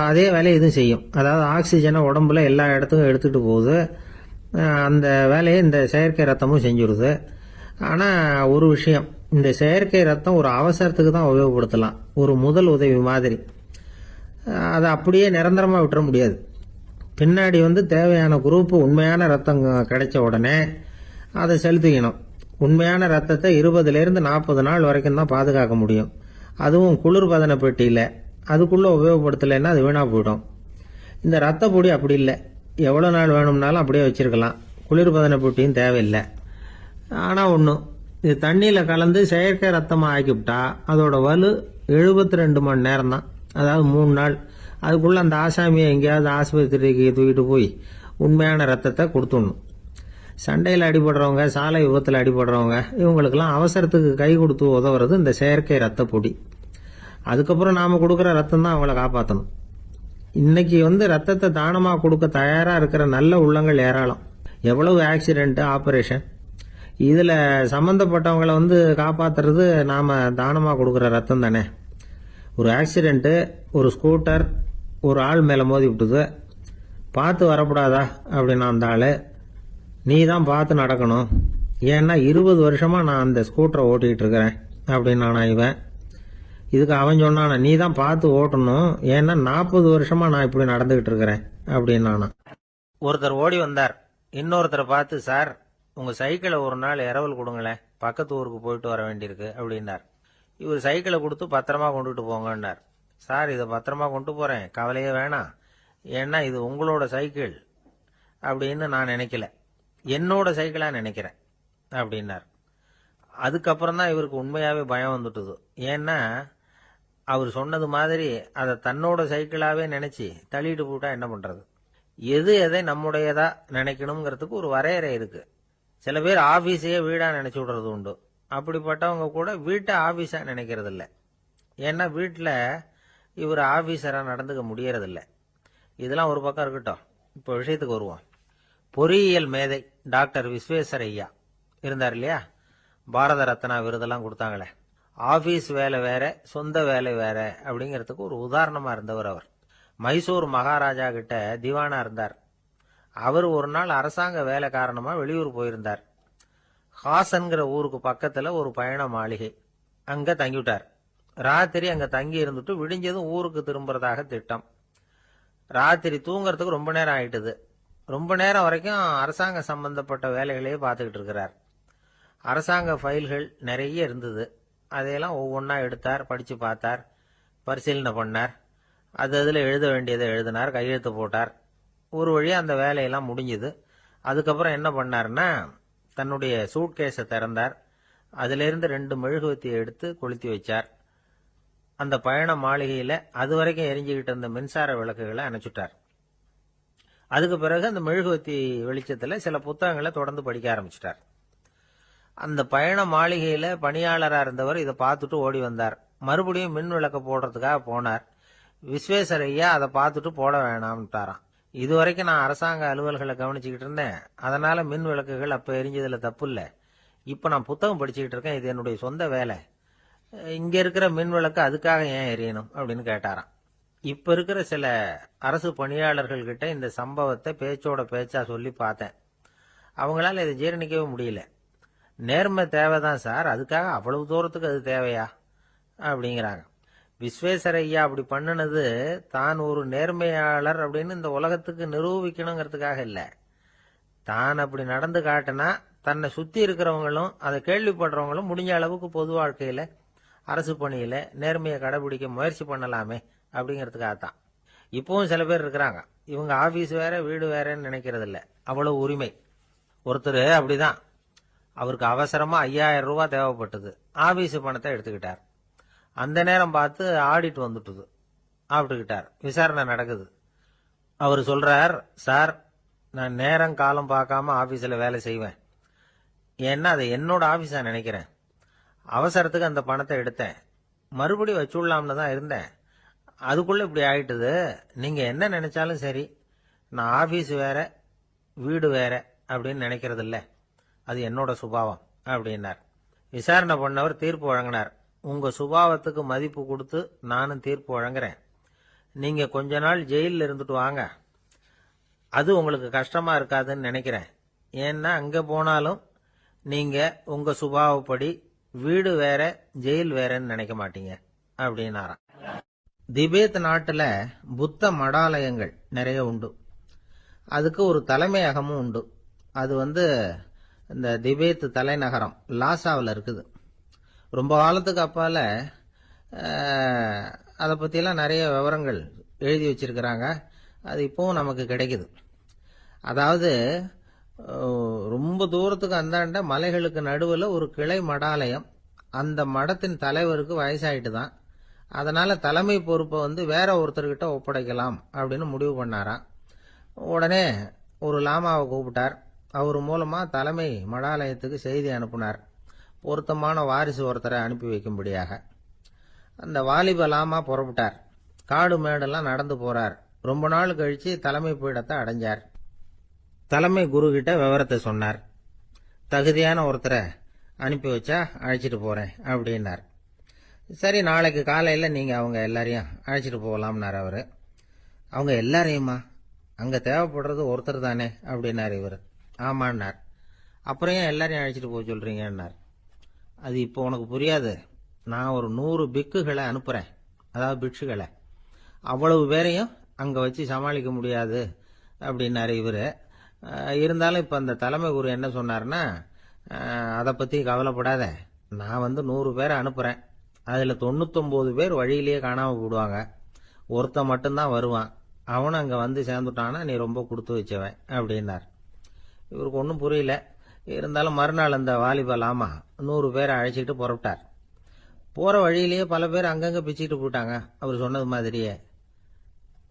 அதே வேலையை இதுவும் செய்யும். அதாவது ஆக்சிஜனை உடம்புல எல்லா இடத்துக்கும் எடுத்துகிட்டு போகுது. அந்த வேலையை இந்த செயற்கை ரத்தமும் செஞ்சுருது. ஆனால் ஒரு விஷயம், இந்த செயற்கை ரத்தம் ஒரு அவசரத்துக்கு தான் உபயோகப்படுத்தலாம், ஒரு முதல் உதவி மாதிரி. அதை அப்படியே நிரந்தரமாக விட்டுற முடியாது. பின்னாடி தேவையான குரூப்பு உண்மையான ரத்தம் கிடைச்ச உடனே அதை செலுத்திக்கணும். உண்மையான ரத்தத்தை 20லேருந்து 40 நாள் வரைக்கும் தான் பாதுகாக்க முடியும். அதுவும் குளிர்பதன பெட்டியில். அதுக்குள்ளே உபயோகப்படுத்தலைன்னா அது வீணாக போயிடும். இந்த ரத்த பொடி அப்படி இல்லை, எவ்வளோ நாள் வேணும்னாலும் அப்படியே வச்சுருக்கலாம். குளிர்பதன பெட்டியும் தேவையில்லை. ஆனால் ஒன்று, இது தண்ணியில் கலந்து செயற்கை ரத்தமாக ஆக்கிவிட்டா அதோட வலு 72 மணி நேரம் தான், அதாவது 3 நாள். அதுக்குள்ளே அந்த ஆசாமியை எங்கேயாவது ஆஸ்பத்திரிக்கு தூக்கிட்டு போய் உண்மையான ரத்தத்தை கொடுத்துடணும். சண்டையில் அடிபடுறவங்க, சாலை விபத்தில் அடிபடுறவங்க, இவங்களுக்கெல்லாம் அவசரத்துக்கு கை கொடுத்து உதவுறது இந்த செயற்கை ரத்த பொடி. அதுக்கப்புறம் நாம் கொடுக்குற ரத்தம் தான் அவங்கள காப்பாற்றணும். இன்னைக்கு ரத்தத்தை தானமாக கொடுக்க தயாராக இருக்கிற நல்ல உள்ளங்கள் ஏராளம். எவ்வளவு ஆக்சிடென்ட், ஆப்ரேஷன், இதில் சம்மந்தப்பட்டவங்களை காப்பாற்றுறது நாம் தானமாக கொடுக்குற ரத்தம் தானே. ஒரு ஆக்சிடென்ட்டு, ஒரு ஸ்கூட்டர் ஒரு ஆள் மேலே மோதி விட்டுது. பார்த்து வரக்கூடாதா அப்படின்னா அந்த ஆள், நீ தான் பார்த்து நடக்கணும், ஏன்னா 20 வருஷமாக நான் அந்த ஸ்கூட்டரை ஓட்டிகிட்டு இருக்கிறேன் அப்படின்னானா இவன். இதுக்கு அவன் சொன்னானா, நீ தான் பார்த்து ஓட்டணும், ஏன்னா 40 வருஷமாக நான் இப்படி நடந்துகிட்டு இருக்கிறேன் அப்படின்னானா. ஒருத்தர் ஓடி வந்தார், இன்னொருத்தரை பார்த்து, சார் உங்கள் சைக்கிளை ஒரு நாள் இரவல் கொடுங்களேன், பக்கத்து ஊருக்கு போயிட்டு வர வேண்டியிருக்கு அப்படின்னார். இவர் சைக்கிளை கொடுத்து பத்திரமா கொண்டுட்டு போங்கன்னார். சார் இதை பத்திரமா கொண்டு போகிறேன், கவலையே வேணாம், ஏன்னா இது உங்களோட சைக்கிள் அப்படின்னு நான் நினைக்கல, என்னோட சைக்கிளாக நினைக்கிறேன் அப்படின்னார். அதுக்கப்புறம் தான் இவருக்கு உண்மையாகவே பயம் வந்துட்டுது. ஏன்னா அவர் சொன்னது மாதிரி அதை தன்னோட சைக்கிளாகவே நினச்சி தள்ளிட்டு போட்டா என்ன பண்ணுறது. எது எதை நம்முடையதா நினைக்கணுங்கிறதுக்கு ஒரு வரையறை இருக்கு. சில பேர் ஆஃபீஸையே வீடாக நினச்சி விடுறது உண்டு. அப்படிப்பட்டவங்க கூட வீட்டை ஆஃபீஸாக நினைக்கிறது இல்லை. ஏன்னா வீட்டில் இவர் ஆஃபீஸராக நடந்துக்க முடியறதில்லை. இதெல்லாம் ஒரு பக்கம் இருக்கட்டும், இப்போ விஷயத்துக்கு வருவோம். பொறியியல் மேதை டாக்டர் விஸ்வேஸ்வரய்யா இருந்தார் இல்லையா, பாரத ரத்னா விருதெல்லாம் கொடுத்தாங்களே. ஆஃபீஸ் வேலை வேற, சொந்த வேலை வேற அப்படிங்கிறதுக்கு ஒரு உதாரணமாக இருந்தவர் அவர். மைசூர் மகாராஜா கிட்ட திவானா இருந்தார். அவர் ஒரு நாள் அரசாங்க வேலை காரணமாக வெளியூர் போயிருந்தார். ஹாசன்கிற ஊருக்கு பக்கத்தில் ஒரு பயண மாளிகை, அங்கே தங்கிவிட்டார். ராத்திரி அங்கே தங்கி இருந்துட்டு விடிஞ்சதும் ஊருக்கு திரும்புறதாக திட்டம். ராத்திரி தூங்குறதுக்கு ரொம்ப நேரம் ஆயிட்டுது. ரொம்ப நேரம் வரைக்கும் அரசாங்க சம்பந்தப்பட்ட வேலைகளையே பார்த்துக்கிட்டு இருக்கிறார். அரசாங்க ஃபைல்கள் நிறைய இருந்தது. அதையெல்லாம் ஒவ்வொன்றா எடுத்தார், படித்து பார்த்தார், பரிசீலனை பண்ணார். அதில் எழுத வேண்டியதை எழுதினார், கையெழுத்து போட்டார். ஒரு வழியாக அந்த வேலையெல்லாம் முடிஞ்சுது. அதுக்கப்புறம் என்ன பண்ணார்னா, தன்னுடைய சூட்கேஸை திறந்தார். அதிலிருந்து 2 மெழுகுவத்தியை எடுத்து கொளுத்தி வச்சார். அந்த பயண மாளிகையில் அது வரைக்கும் எரிஞ்சுக்கிட்டு இருந்த மின்சார விளக்குகளை அணைச்சுட்டார். அதுக்கு பிறகு அந்த மெழுகுவத்தி வெளிச்சத்தில் சில புத்தகங்களை தொடர்ந்து படிக்க ஆரம்பிச்சிட்டார். அந்த பயண மாளிகையில் பணியாளராக இருந்தவர் இதை பார்த்துட்டு ஓடி வந்தார். மறுபடியும் மின் விளக்க போடுறதுக்காக போனார். விஸ்வேஸ்வரய்யா அதை பார்த்துட்டு போட வேணாம்ட்டாராம். இதுவரைக்கும் நான் அரசாங்க அலுவல்களை கவனிச்சுக்கிட்டு இருந்தேன், அதனால மின் விளக்குகள் அப்போ எரிஞ்சதில் தப்பு இல்லை. இப்போ நான் புத்தகம் படிச்சுக்கிட்டு இருக்கேன், இது என்னுடைய சொந்த வேலை, இங்கே இருக்கிற மின் விளக்கு அதுக்காக ஏன் எரியணும் அப்படின்னு கேட்டாராம். இப்போ இருக்கிற சில அரசு பணியாளர்கள் கிட்ட இந்த சம்பவத்தை பேச்சோட பேச்சா சொல்லி பார்த்தேன். அவங்களால இதை ஜீரணிக்கவே முடியல. நேர்மை தேவைதான் சார், அதுக்காக அவ்வளவு தூரத்துக்கு அது தேவையா அப்படிங்கிறாங்க. விஸ்வேஸ்வரய்யா அப்படி பண்ணினது தான் ஒரு நேர்மையாளர் அப்படின்னு இந்த உலகத்துக்கு நிரூபிக்கணுங்கிறதுக்காக இல்லை. தான் அப்படி நடந்து காட்டினா தன்னை சுற்றி இருக்கிறவங்களும் அதை கேள்விப்படுறவங்களும் முடிஞ்ச அளவுக்கு பொது வாழ்க்கையில், அரசு பணியில் நேர்மையை கடைபிடிக்க முயற்சி பண்ணலாமே அப்படிங்கிறதுக்காகத்தான். இப்பவும் சில பேர் இருக்கிறாங்க, இவங்க ஆஃபீஸ் வேற வீடு வேறன்னு நினைக்கிறது இல்லை, அவ்வளவு உரிமை. ஒருத்தர் அப்படிதான், அவருக்கு அவசரமா 5000 ரூபாய் தேவைப்பட்டது. ஆபீஸ் பணத்தை எடுத்துக்கிட்டார். அந்த நேரம் பார்த்து ஆடிட் வந்துட்டுது. ஆப்பிட்டுக்கிட்டார். விசாரணை நடக்குது. அவர் சொல்றார், சார் நான் நேரம் காலம் பார்க்காம ஆபீஸில் வேலை செய்வேன், ஏன்னா அதை என்னோட ஆபீஸா நினைக்கிறேன். அவசரத்துக்கு அந்த பணத்தை எடுத்தேன், மறுபடியும் வச்சுடலாம்னு தான் இருந்தேன், அதுக்குள்ள இப்படி ஆயிட்டுது. நீங்க என்ன நினைச்சாலும் சரி, நான் ஆபீஸ் வேற வீடு வேற அப்படின்னு நினைக்கிறது இல்லை, அது என்னோட சுபாவம் அப்படின்னார். விசாரணை பண்ணவர் தீர்ப்பு வழங்கினார். உங்க சுபாவத்துக்கு மதிப்பு கொடுத்து நானும் தீர்ப்பு வழங்குறேன். நீங்க கொஞ்ச நாள் ஜெயிலில் இருந்துட்டு வாங்க, அது உங்களுக்கு கஷ்டமா இருக்காதுன்னு நினைக்கிறேன். ஏன்னா அங்க போனாலும் நீங்க உங்க சுபாவப்படி வீடு வேற ஜெயில் வேறன்னு நினைக்க மாட்டீங்க அப்படின்னாராம். திபேத் நாட்டுல புத்த மடாலயங்கள் நிறைய உண்டு. அதுக்கு ஒரு தலைமையகமும் உண்டு. அது இந்த திபேத் தலைநகரம் லாசாவில் இருக்குது. ரொம்ப காலத்துக்கு அப்பால அதை பற்றியெல்லாம் நிறைய விவரங்கள் எழுதி வச்சிருக்கிறாங்க. அது இப்போவும் நமக்கு கிடைக்குது. அதாவது ரொம்ப தூரத்துக்கு அந்தாண்ட மலைகளுக்கு நடுவில் ஒரு கிளை மடாலயம். அந்த மடத்தின் தலைவருக்கு வயசாயிட்டு தான். அதனால தலைமை பொறுப்பை வேற ஒருத்தர்கிட்ட ஒப்படைக்கலாம் அப்படின்னு முடிவு பண்ணாராம். உடனே ஒரு லாமாவை கூப்பிட்டார். அவர் மூலமா தலைமை மடாலயத்துக்கு செய்தி அனுப்புனார், பொருத்தமான வாரிசு ஒருத்தரை அனுப்பி வைக்கும்படியாக. அந்த வாலிப லாமா புறப்பட்டார். காடு மேடெல்லாம் நடந்து போறார். ரொம்ப நாள் கழிச்சு தலைமை பீடத்தை அடைஞ்சார். தலைமை குரு கிட்ட விவரத்தை சொன்னார். தகுதியான ஒருத்தரை அனுப்பி வச்சா அழைச்சிட்டு போறேன் அப்படின்னார். சரி, நாளைக்கு காலையில் நீங்க அவங்க எல்லாரையும் அழைச்சிட்டு போகலாம்னார் அவரு. அவங்க எல்லாரையுமா? அங்க தேவைப்படுறது ஒருத்தர் தானே அப்படின்னார் இவர். ஆமான்னார். அப்புறம் ஏன் எல்லாரையும் அழைச்சிட்டு போக சொல்றீங்கன்னார். அது இப்போ உனக்கு புரியாது. நான் ஒரு 100 பிக்குகளை அனுப்புறேன், அதாவது பிட்சுகளை. அவ்வளவு பேரையும் அங்க வச்சு சமாளிக்க முடியாது அப்படின்னாரு இவரு. இருந்தாலும் இப்ப அந்த தலைமை குரு என்ன சொன்னார்னா, அதை பத்தி கவலைப்படாத, நான் 100 பேரை அனுப்புறேன். அதுல 99 பேர் வழியிலேயே காணாம போடுவாங்க, ஒருத்தன் மட்டும்தான் வருவான். அவனும் அங்க சேர்ந்துட்டானா நீ ரொம்ப கொடுத்து வச்சவன் அப்படின்னார். இவருக்கு ஒன்றும் புரியல. இருந்தாலும் மறுநாள் அந்த வாலிப லாமா 100 பேரை அழைச்சிட்டு புறப்பட்டார். போற வழியிலேயே பல பேர் அங்கங்க பிச்சுட்டு போயிட்டாங்க. அவர் சொன்னது மாதிரியே.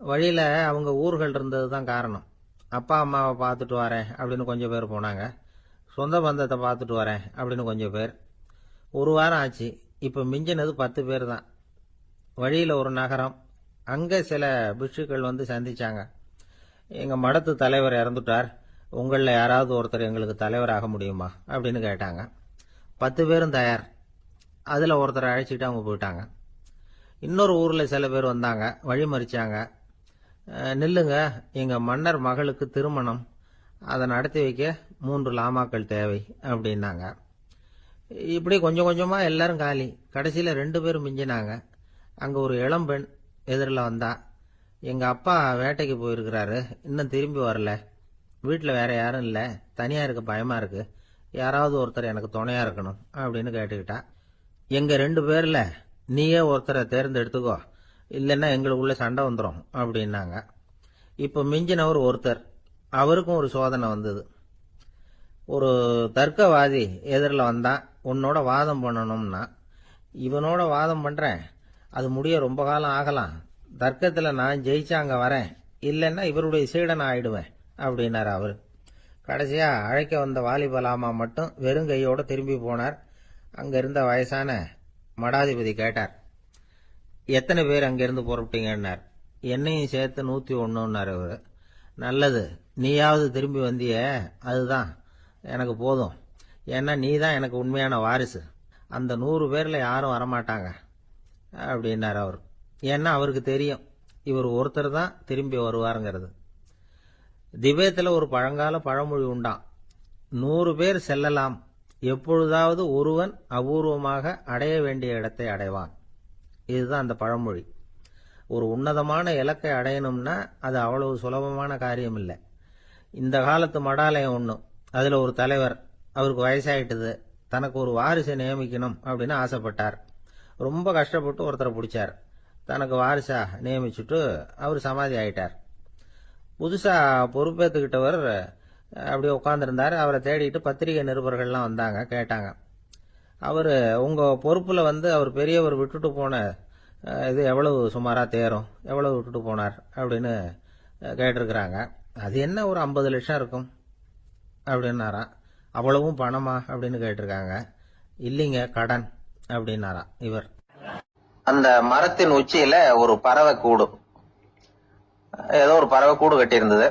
வழியில அவங்க ஊர்கள் இருந்தது தான் காரணம். அப்பா அம்மாவை பார்த்துட்டு வரேன் அப்படின்னு கொஞ்சம் பேர் போனாங்க. சொந்த பந்தத்தை பார்த்துட்டு வரேன் அப்படின்னு கொஞ்சம் பேர். ஒரு வாரம் ஆச்சு. இப்ப மிஞ்சினது 10 பேர் தான். வழியில ஒரு நகரம். அங்க சில பிட்சுக்கள் சந்திச்சாங்க. எங்க மடத்து தலைவர் இறந்துட்டார், உங்கள யாராவது ஒருத்தர் எங்களுக்கு தலைவராக முடியுமா அப்படின்னு கேட்டாங்க. 10 பேரும் தயார். அதுல ஒருத்தரை அழைச்சிட்டு அவங்க போயிட்டாங்க. இன்னொரு ஊர்ல சில பேர் வந்தாங்க, வழி மறிச்சாங்க. நில்லுங்க, எங்க மன்னர் மகளுக்கு திருமணம், அதை நடத்தி வைக்க 3 லாமாக்கள் தேவை அப்படின்னாங்க. இப்படி கொஞ்சம் கொஞ்சமா எல்லாரும் காலி. கடைசியில 2 பேரும் மிஞ்சினாங்க. அங்க ஒரு இளம்பெண் எதிரில் வந்தா. எங்க அப்பா வேட்டைக்கு போயிருக்கிறாரு, இன்னும் திரும்பி வரல. வீட்டுல வேற யாரும் இல்ல, தனியா இருக்க பயமா இருக்கு, யாராவது ஒருத்தர் எனக்கு துணையா இருக்கணும் அப்படின்னு கேட்டுக்கிட்டா. எங்க 2 பேர்ல நீயே ஒருத்தரை தேர்ந்தெடுத்துக்கோ, இல்லைன்னா எங்களுக்குள்ள சண்டை வந்துடும் அப்படின்னாங்க. இப்ப மிஞ்சினவர் ஒருத்தர். அவருக்கும் ஒரு சோதனை வந்தது. ஒரு தர்க்கவாதி எதிரில் வந்தா, உன்னோட வாதம் பண்ணணும்னா. இவனோட வாதம் பண்றேன், அது முடிய ரொம்ப காலம் ஆகலாம். தர்க்கத்துல நான் ஜெயிச்சா அங்க வரேன், இல்லைன்னா இவருடைய சீடனை ஆயிடுவேன் அப்படின்னார் அவரு. கடைசியா அழைக்க வந்த வாலிப லாமா மட்டும் வெறும் கையோட திரும்பி போனார். அங்க இருந்த வயசான மடாதிபதி கேட்டார், எத்தனை பேர் அங்கிருந்து புறப்பட்டீங்கன்னார். என்னையும் சேர்த்து 101ன்னார் அவரு. நல்லது, நீயாவது திரும்பி வந்திய, அதுதான் எனக்கு போதும். ஏன்னா நீ தான் எனக்கு உண்மையான வாரிசு. அந்த 100 பேர்ல யாரும் வரமாட்டாங்க அப்படின்னார் அவர். ஏன்னா அவருக்கு தெரியும் இவர் ஒருத்தர் தான் திரும்பி வருவாருங்கிறது. திபேத்துல ஒரு பழங்கால பழமொழி உண்டாம், 100 பேர் செல்லலாம், எப்பொழுதாவது ஒருவன் அபூர்வமாக அடைய வேண்டிய இடத்தை அடைவான். இதுதான் அந்த பழமொழி. ஒரு உன்னதமான இலக்கை அடையணும்னா அது அவ்வளவு சுலபமான காரியம் இல்லை. இந்த காலத்து மடாலயம் ஒண்ணு, அதுல ஒரு தலைவர், அவருக்கு வயசாயிட்டது, தனக்கு ஒரு வாரிசை நியமிக்கணும் அப்படின்னு ஆசைப்பட்டார். ரொம்ப கஷ்டப்பட்டு ஒருத்தரை பிடிச்சார். தனக்கு வாரிசா நியமிச்சுட்டு அவர் சமாதி ஆயிட்டார். புதுசா பொறுப்பேற்றுக்கிட்டவர் அப்படியே உட்கார்ந்துருந்தார். அவரை தேடிட்டு பத்திரிகை நிருபர்கள்லாம் வந்தாங்க, கேட்டாங்க. அவரு உங்க பொறுப்புல அவர் பெரியவர் விட்டுட்டு போன இது எவ்வளவு சுமாரா தேரும், எவ்வளவு விட்டுட்டு போனார் அப்படின்னு கேட்டிருக்கிறாங்க. அது என்ன ஒரு 50 லட்சம் இருக்கும் அப்படின்னாராம். அவ்வளவும் பணமா அப்படின்னு கேட்டிருக்காங்க. இல்லைங்க, கடன் அப்படின்னாராம் இவர். அந்த மரத்தின் உச்சியில ஒரு பறவை கூடு, ஏதோ ஒரு பறவை கூடு கட்டி இருந்தது.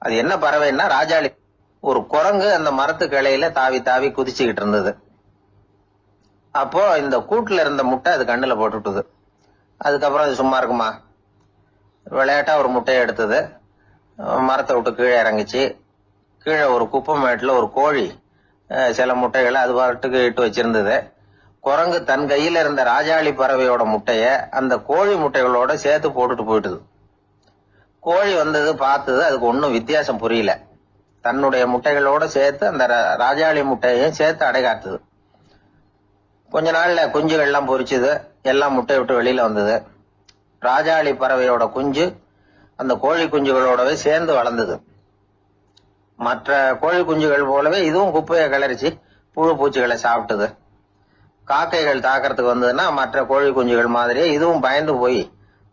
அது என்ன பறவைன்னா ராஜாளி. ஒரு குரங்கு அந்த மரத்து கிளையில தாவி தாவி குதிச்சுக்கிட்டு இருந்தது. அப்போ இந்த கூட்டுல இருந்த முட்டை அது கண்ணுல போட்டுட்டுது. அதுக்கப்புறம் அது சும்மா இருக்குமா? விளையாட்டா ஒரு முட்டையை எடுத்தது, மரத்தை விட்டு கீழே இறங்குச்சு. கீழே ஒரு குப்பை மேட்டில் ஒரு கோழி சில முட்டைகளை அது பாட்டுக்கு இட்டு வச்சிருந்தது. குரங்கு தன் கையில இருந்த ராஜாளி பறவையோட முட்டைய அந்த கோழி முட்டைகளோட சேர்த்து போட்டுட்டு போயிட்டுது. கோழி வந்தது, பார்த்தது, அதுக்கு ஒன்னும் வித்தியாசம் புரியல. தன்னுடைய முட்டைகளோட சேர்த்து அந்த ராஜாளி முட்டையையும் சேர்த்து அடைகாத்துது. கொஞ்ச நாள்ல குஞ்சுகள் எல்லாம் பொரிச்சுது, எல்லாம் முட்டையை விட்டு வெளியில வந்தது. ராஜாளி பறவையோட குஞ்சு அந்த கோழி குஞ்சுகளோடவே சேர்ந்து வளர்ந்தது. மற்ற கோழி குஞ்சுகள் போலவே இதுவும் குப்பையை கிளறிச்சு புழு பூச்சிகளை சாப்பிட்டது. காக்கைகள் தாக்கிறதுக்கு வந்ததுன்னா மற்ற கோழி குஞ்சுகள் மாதிரியே இதுவும் பயந்து போய்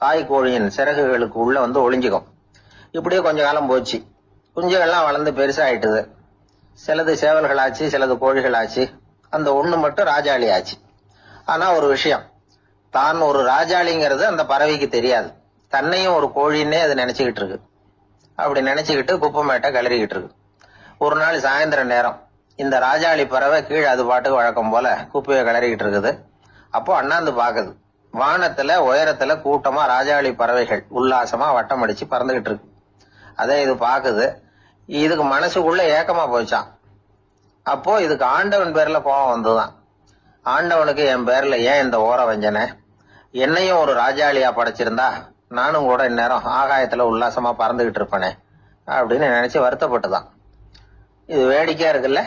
தாய் கோழியின் சிறகுகளுக்கு உள்ள வந்து ஒளிஞ்சுக்கும். இப்படியே கொஞ்ச காலம் போச்சு. குஞ்சுகள்லாம் வளர்ந்து பெருசாயிட்டுது. சிலது சேவல்கள் ஆச்சு, சிலது கோழிகள் ஆச்சு. அந்த ஒண்ணு மட்டும் ராஜாளி ஆச்சு. ஆனா ஒரு விஷயம், தான் ஒரு ராஜாளிங்கிறது அந்த பறவைக்கு தெரியாது. தன்னையும் ஒரு கோழின்னே அது நினைச்சுக்கிட்டு இருக்கு. அப்படி நினைச்சுக்கிட்டு குப்பை மேட்டை கிளறிக்கிட்டு இருக்கு. ஒரு நாள் சாயந்தர நேரம் இந்த ராஜாளி பறவை கீழே அது பாட்டுக்கு வழக்கம் போல குப்பையை கிளறிக்கிட்டு இருக்குது. அப்போ அண்ணாந்து பாக்குது. வானத்துல உயரத்துல கூட்டமா ராஜாளி பறவைகள் உல்லாசமா வட்டம் அடிச்சு பறந்துகிட்டு இருக்கு. அதே இது பாக்குது. இதுக்கு மனசுக்குள்ள ஏக்கமா போச்சான். அப்போ இதுக்கு ஆண்டவன் பேர்ல கோபம் வந்துதான். ஆண்டவனுக்கு என் பேர்ல ஏன் இந்த ஓர வஞ்சனை? என்னையும் ஒரு ராஜாளியா படைச்சிருந்தா நானும் கூட இந்நேரம் ஆகாயத்துல உல்லாசமா பறந்துகிட்டு இருப்பேனே அப்படின்னு நினைச்சு வருத்தப்பட்டுதான். இது வேடிக்கையா இருக்குல்ல?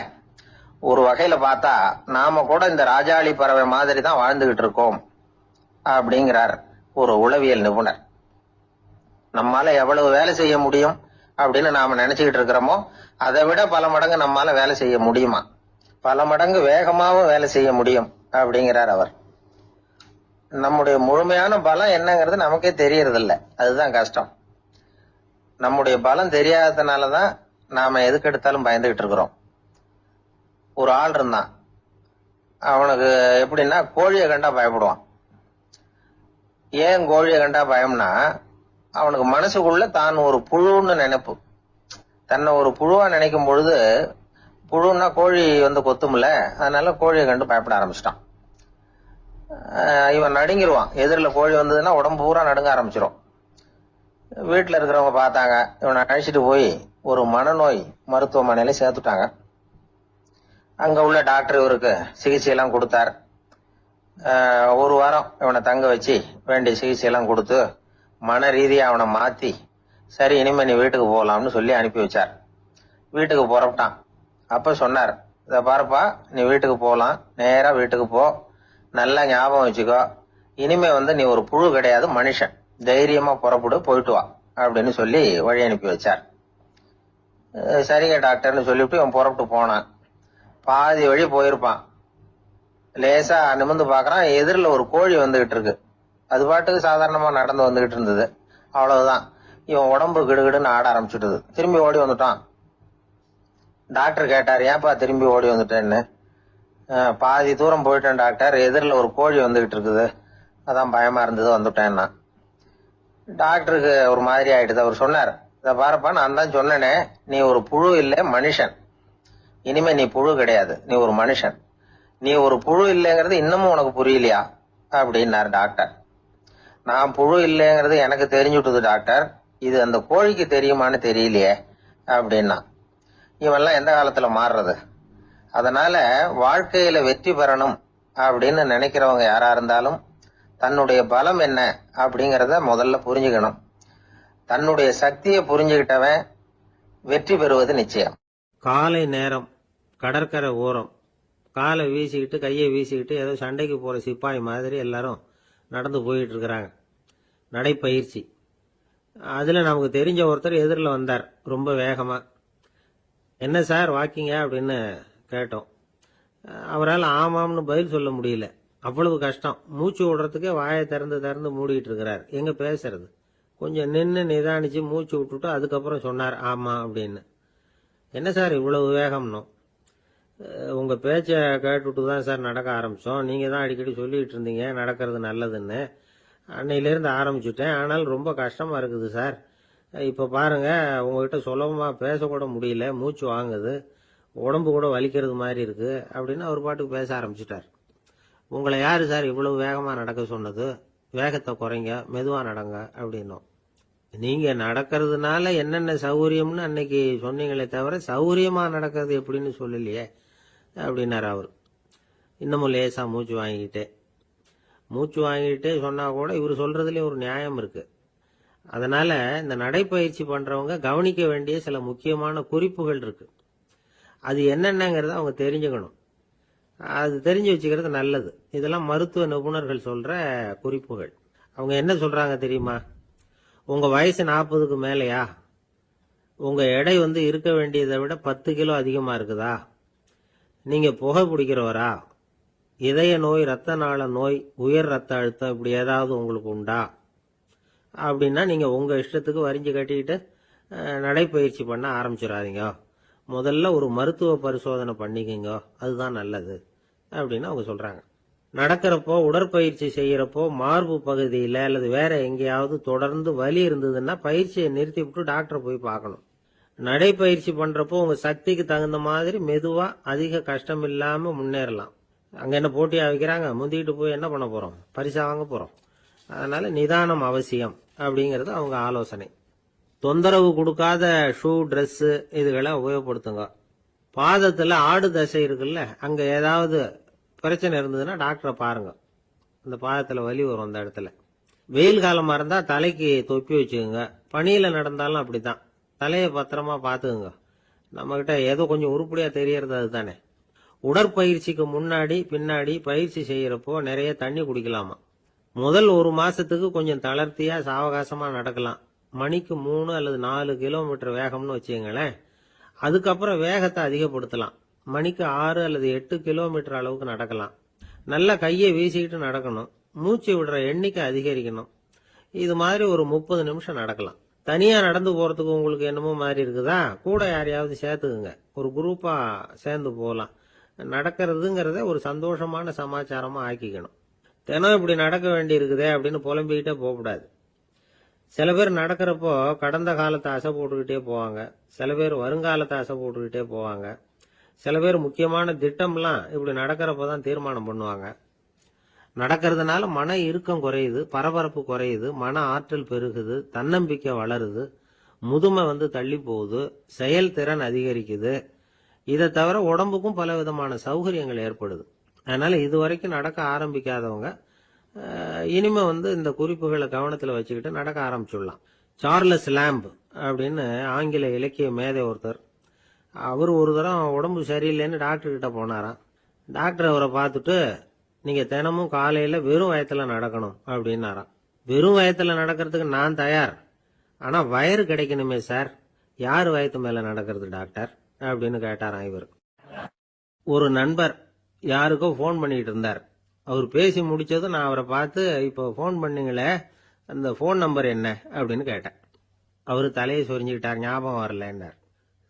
ஒரு வகையில பார்த்தா நாம கூட இந்த ராஜாளி பறவை மாதிரி தான் வாழ்ந்துகிட்டு இருக்கோம் அப்படிங்கிறார் ஒரு உளவியல் நிபுணர். நம்மால எவ்வளவு வேலை செய்ய முடியும் அப்படின்னு நாம நினைச்சுக்கிட்டு இருக்கிறோமோ அதை விட பல மடங்கு நம்மால வேலை செய்ய முடியுமா, பல மடங்கு வேகமாவும் வேலை செய்ய முடியும் அப்படிங்கிறார் அவர். நம்முடைய முழுமையான பலம் என்னங்கிறது நமக்கே தெரியறதில்ல. அதுதான் கஷ்டம். நம்முடைய பலம் தெரியாததுனாலதான் நாம எதுக்கு எடுத்தாலும் பயந்துகிட்டு இருக்கிறோம். ஒரு ஆள் இருந்தான். அவனுக்கு எப்படின்னா கோழியை கண்டா பயப்படுவான். ஏன் கோழியை கண்டா பயம்னா, அவனுக்கு மனசுக்குள்ள தான் ஒரு புழுன்னு நினைப்பு. தன்னை ஒரு புழுவா நினைக்கும் பொழுது, புழுன்னா கோழி வந்து கொத்தும்ல, அதனால கோழியை கண்டு பயப்பட ஆரம்பிச்சிட்டான். இவன் நடுங்கிருவான். எதிரில் கோழி வந்ததுன்னா உடம்பு பூரா நடுங்க ஆரம்பிச்சிடும். வீட்டுல இருக்கிறவங்க பார்த்தாங்க. இவனை அழைச்சிட்டு போய் ஒரு மனநோய் மருத்துவமனையில சேர்த்துட்டாங்க. அங்க உள்ள டாக்டர் இவருக்கு சிகிச்சை எல்லாம் கொடுத்தார். ஒரு வாரம் இவனை தங்க வச்சு வேண்டிய சிகிச்சை எல்லாம் கொடுத்து மன ரீதியா அவனை மாத்தி, சரி இனிமே நீ வீட்டுக்கு போகலாம்னு சொல்லி அனுப்பி வச்சார். வீட்டுக்கு புறப்பட்டான். அப்ப சொன்னார், இத பாருப்பா, நீ வீட்டுக்கு போகலாம், நேரா வீட்டுக்கு போ, நல்லா ஞாபகம் வச்சுக்கோ, இனிமே வந்து நீ ஒரு புழு கிடையாது, மனுஷன், தைரியமா புறப்படு, போயிட்டு வா அப்படின்னு சொல்லி வழி அனுப்பி வச்சார். சரிங்க டாக்டர்னு சொல்லிவிட்டு இவன் புறப்பட்டு போனான். பாதி வழி போயிருப்பான். லேசா நிமிர்ந்து பாக்குறான், எதிரில் ஒரு கோழி வந்துகிட்டு இருக்கு. அது பாட்டுக்கு சாதாரணமா நடந்து வந்துகிட்டு இருந்தது. அவ்வளவுதான், இவன் உடம்பு கிடுகிடுன்னு ஆட ஆரம்பிச்சுட்டுது. திரும்பி ஓடி வந்துட்டான். டாக்டர் கேட்டார், ஏன்பா திரும்பி ஓடி வந்துட்டேன்னு. பாதி தூரம் போயிட்டேன் டாக்டர், எதிரில் ஒரு கோழி வந்துகிட்டு இருக்குது, அதான் பயமா இருந்தது வந்துட்டேன்னா. டாக்டருக்கு ஒரு மாதிரி ஆயிடுது. அவர் சொன்னார், இத பாருப்பா, நான் தான் சொன்னேனே, நீ ஒரு புழு இல்ல, மனுஷன். இனிமே நீ புழு கிடையாது, நீ ஒரு மனுஷன். நீ ஒரு புழு இல்லைங்கிறது இன்னமும் உனக்கு புரியலையா அப்படின்னாரு டாக்டர். நான் புழு இல்லைங்கிறது எனக்கு தெரிஞ்சுட்டுது டாக்டர், இது அந்த கோழிக்கு தெரியுமான்னு தெரியலையே அப்படின்னா. இவெல்லாம் எந்த காலத்துல மாறுறது? அதனால வாழ்க்கையில வெற்றி பெறணும் அப்படின்னு நினைக்கிறவங்க யாரா இருந்தாலும் தன்னுடைய பலம் என்ன அப்படிங்கறத முதல்ல புரிஞ்சுக்கணும். தன்னுடைய சக்தியை புரிஞ்சுக்கிட்டவன் வெற்றி பெறுவது நிச்சயம். காலை நேரம், கடற்கரை ஓரம், காலை வீசிக்கிட்டு கையை வீசிக்கிட்டு ஏதோ சண்டைக்கு போற சிப்பாய் மாதிரி எல்லாரும் நடந்து போயிட்டு இருக்கிறாங்க. நடைப்பயிற்சி. அதுல நமக்கு தெரிஞ்ச ஒருத்தர் எதிரில் வந்தார் ரொம்ப வேகமா. என்ன சார் வாக்கிங்க அப்படின்னு கேட்டோம். அவரால் ஆமாம்னு பதில் சொல்ல முடியல. அவ்வளவு கஷ்டம். மூச்சு விடுறதுக்கே வாயை திறந்து திறந்து மூடிட்டு இருக்கிறார். எங்க பேசுறது? கொஞ்சம் நின்று நிதானிச்சு மூச்சு விட்டுட்டு அதுக்கப்புறம் சொன்னார் ஆமா அப்படின்னு. என்ன சார் இவ்வளவு வேகம்னோ? உங்க பேச்சை கேட்டுட்டு தான் சார் நடக்க ஆரம்பிச்சோம். நீங்க தான் அடிக்கடி சொல்லிட்டு இருந்தீங்க நடக்கிறது நல்லதுன்னு. அன்னையிலேருந்து ஆரம்பிச்சுட்டேன். ஆனால் ரொம்ப கஷ்டமா இருக்குது சார். இப்ப பாருங்க, உங்ககிட்ட சுலபமா பேசக்கூட முடியல, மூச்சு வாங்குது, உடம்பு கூட வலிக்கிறது மாதிரி இருக்கு அப்படின்னு அவர் பாட்டுக்கு பேச ஆரம்பிச்சுட்டார். உங்களை யாரு சார் இவ்வளவு வேகமா நடக்க சொன்னது? வேகத்தை குறைங்க, மெதுவா நடங்க அப்படின்னோம். நீங்க நடக்கிறதுனால என்னென்ன சௌகரியம்னு அன்னைக்கு சொன்னீங்களே தவிர சௌகரியமா நடக்கிறது எப்படின்னு சொல்லலையே அப்படின்னாரு அவர். இன்னமும் லேசா மூச்சு வாங்கிட்டே சொன்னா கூட இவர் சொல்றதுலயும் ஒரு நியாயம் இருக்கு. அதனால இந்த நடைப்பயிற்சி பண்றவங்க கவனிக்க வேண்டிய சில முக்கியமான குறிப்புகள் இருக்கு. அது என்னென்னங்கிறத அவங்க தெரிஞ்சுக்கணும். அது தெரிஞ்சு வச்சுக்கிறது நல்லது. இதெல்லாம் மருத்துவ நிபுணர்கள் சொல்ற குறிப்புகள். அவங்க என்ன சொல்றாங்க தெரியுமா? உங்க வயசு 40க்கு மேலையா? உங்க எடை இருக்க வேண்டியதை விட 10 கிலோ அதிகமா இருக்குதா? நீங்க புகை பிடிக்கிறவரா? இதய நோய், ரத்த நாள நோய், உயர் ரத்த அழுத்தம் இப்படி ஏதாவது உங்களுக்கு உண்டா? அப்படின்னா நீங்க உங்க இஷ்டத்துக்கு வரிஞ்சு கட்டிக்கிட்டு நடைப்பயிற்சி பண்ண ஆரம்பிச்சிடாதீங்க. முதல்ல ஒரு மருத்துவ பரிசோதனை பண்ணிக்கங்க, அதுதான் நல்லது அப்படின்னு அவங்க சொல்றாங்க. நடக்கிறப்போ, உடற்பயிற்சி செய்யறப்போ மார்பு பகுதியில அல்லது வேற எங்கேயாவது தொடர்ந்து வலி இருந்ததுன்னா பயிற்சியை நிறுத்தி விட்டு டாக்டரை போய் பார்க்கணும். நடைப்பயிற்சி பண்றப்போ உங்க சக்திக்கு தகுந்த மாதிரி மெதுவா அதிக கஷ்டம் இல்லாம முன்னேறலாம். அங்க என்ன போட்டியா வைக்கிறாங்க? முந்திக்கிட்டு போய் என்ன பண்ண போறோம்? பரிசா வாங்க போறோம். அதனால நிதானம் அவசியம் அப்படிங்கிறது அவங்க ஆலோசனை. தொந்தரவு கொடுக்காத ஷூ, ட்ரெஸ் இதுகளை உபயோகப்படுத்துங்க. பாதத்துல ஆடு தசை இருக்குல்ல, அங்க ஏதாவது பிரச்சனை இருந்ததுன்னா டாக்டரை பாருங்க. இந்த பாதத்துல வலி வரும் அந்த இடத்துல. வெயில் காலமா இருந்தா தலைக்கு தொப்பி வச்சுக்கோங்க. பனியில நடந்தாலும் அப்படித்தான். தலையை பத்திரமா பாத்துக்குங்க. நம்ம கிட்ட ஏதோ கொஞ்சம் உருப்படியா தெரியறது அதுதானே. உடற்பயிற்சிக்கு முன்னாடி பின்னாடி பயிற்சி செய்யறப்போ நிறைய தண்ணி குடிக்கலாமா. முதல் 1 மாசத்துக்கு கொஞ்சம் தளர்த்தியா சாவகாசமா நடக்கலாம். மணிக்கு 3 அல்லது 4 கிலோமீட்டர் வேகம்னு வச்சுங்களேன். அதுக்கப்புறம் வேகத்தை அதிகப்படுத்தலாம். மணிக்கு 6 அல்லது 8 கிலோமீட்டர் அளவுக்கு நடக்கலாம். நல்லா கையை வீசிக்கிட்டு நடக்கணும். மூச்சு விடுற எண்ணிக்கை அதிகரிக்கணும். இது மாதிரி ஒரு 30 நிமிஷம் நடக்கலாம். தனியா நடந்து போறதுக்கு உங்களுக்கு என்னமோ மாதிரி இருக்குதா? கூட யாரையாவது சேர்த்துக்குங்க. ஒரு குரூப்பா சேர்ந்து போகலாம். நடக்கிறதுங்கிறத ஒரு சந்தோஷமான சமாச்சாரமா ஆக்கிக்கணும். தினம் இப்படி நடக்க வேண்டி இருக்குதே அப்படின்னு புலம்பிக்கிட்டே போகக்கூடாது. சில பேர் நடக்கிறப்போ கடந்த காலத்தை அசை போட்டுக்கிட்டே போவாங்க. சில பேர் வருங்காலத்தை அசை போட்டுக்கிட்டே போவாங்க. சில பேர் முக்கியமான திட்டம்லாம் இப்படி நடக்கிறப்பதான் தீர்மானம் பண்ணுவாங்க. நடக்கிறதுனால மன இறுக்கம் குறையுது, பரபரப்பு குறையுது, மன ஆற்றல் பெருகுது, தன்னம்பிக்கை வளருது, முதுமை தள்ளி போகுது, செயல்திறன் அதிகரிக்குது. இதை தவிர உடம்புக்கும் பல விதமான சௌகரியங்கள் ஏற்படுது. அதனால இதுவரைக்கும் நடக்க ஆரம்பிக்காதவங்க இனிமே இந்த குறிப்புகளை கவனத்தில் வச்சுக்கிட்டு நடக்க ஆரம்பிச்சுடலாம். சார்லஸ் லேம்ப் அப்படின்னு ஆங்கில இலக்கிய மேதை ஒருத்தர், அவர் ஒரு தரம் உடம்பு சரியில்லைன்னு டாக்டர் கிட்ட போனாராம். டாக்டர் அவரை பார்த்துட்டு, நீங்க தினமும் காலையில வெறும் வயத்துல நடக்கணும் அப்படின்னாராம். வெறும் வயத்துல நடக்கிறதுக்கு நான் தயார், ஆனா வயிறு கிடைக்கணுமே சார். யார் வயத்து மேல நடக்கிறது டாக்டர் அப்படின்னு கேட்டாராம் இவர். ஒரு நண்பர் யாருக்கோ போன் பண்ணிட்டு இருந்தார். அவர் பேசி முடிச்சதும் நான் அவரை பார்த்து, இப்போ போன் பண்ணீங்களே அந்த போன் நம்பர் என்ன அப்படின்னு கேட்டேன். அவரு தலையை சொரிஞ்சுக்கிட்டார். ஞாபகம் வரலன்னார்.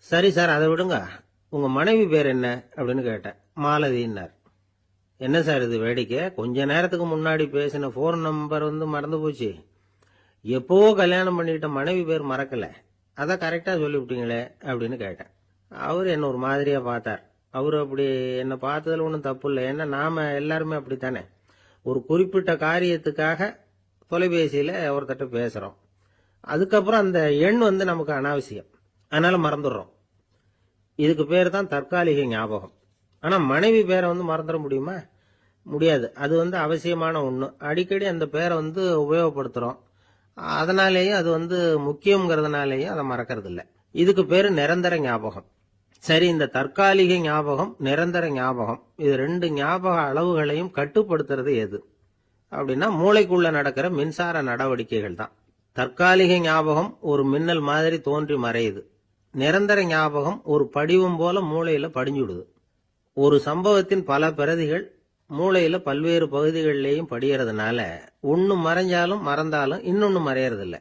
சரி சார், அதை விடுங்க, உங்க மனைவி பேர் என்ன அப்படின்னு கேட்டேன். மாலதின்னார். என்ன சார் இது வேடிக்கை? கொஞ்ச நேரத்துக்கு முன்னாடி பேசின போன் நம்பர் மறந்து போச்சு. எப்பவோ கல்யாணம் பண்ணிக்கிட்ட மனைவி பேர் மறக்கல, அதான் கரெக்டா சொல்லிவிட்டீங்களே அப்படின்னு கேட்டேன். அவரு என்ன ஒரு மாதிரியா பார்த்தார். அவரு அப்படி என்ன பார்த்ததுல ஒன்றும் தப்பு இல்லை. ஏன்னா நாம எல்லாருமே அப்படித்தானே. ஒரு குறிப்பிட்ட காரியத்துக்காக தொலைபேசியில ஒருத்தட்ட பேசுறோம். அதுக்கப்புறம் அந்த எண் நமக்கு அனாவசியம், அதனால மறந்துடுறோம். இதுக்கு பேர் தான் தற்காலிக ஞாபகம். ஆனா மனைவி பேரை மறந்துட முடியுமா? முடியாது. அது அவசியமான ஒண்ணு. அடிக்கடி அந்த பேரை உபயோகப்படுத்துறோம். அதனாலேயும் அது முக்கியங்கிறதுனாலேயும் அதை மறக்கிறது இல்லை. இதுக்கு பேரு நிரந்தர ஞாபகம். சரி, இந்த தற்காலிக ஞாபகம், நிரந்தர ஞாபகம், இது 2 ஞாபக அளவுகளையும் கட்டுப்படுத்துறது எது அப்படின்னா மூளைக்குள்ள நடக்கிற மின்சார நடவடிக்கைகள் தான். தற்காலிக ஞாபகம் ஒரு மின்னல் மாதிரி தோன்றி மறையுது. நிரந்தர ஞாபகம் ஒரு படிவம் போல மூளையில படிஞ்சுடுது. ஒரு சம்பவத்தின் பல பிரதிகள் மூளையில பல்வேறு பகுதிகளிலேயும் படியறதுனால ஒன்னு மறைஞ்சாலும் மறந்தாலும் இன்னொன்னு மறையறதில்ல.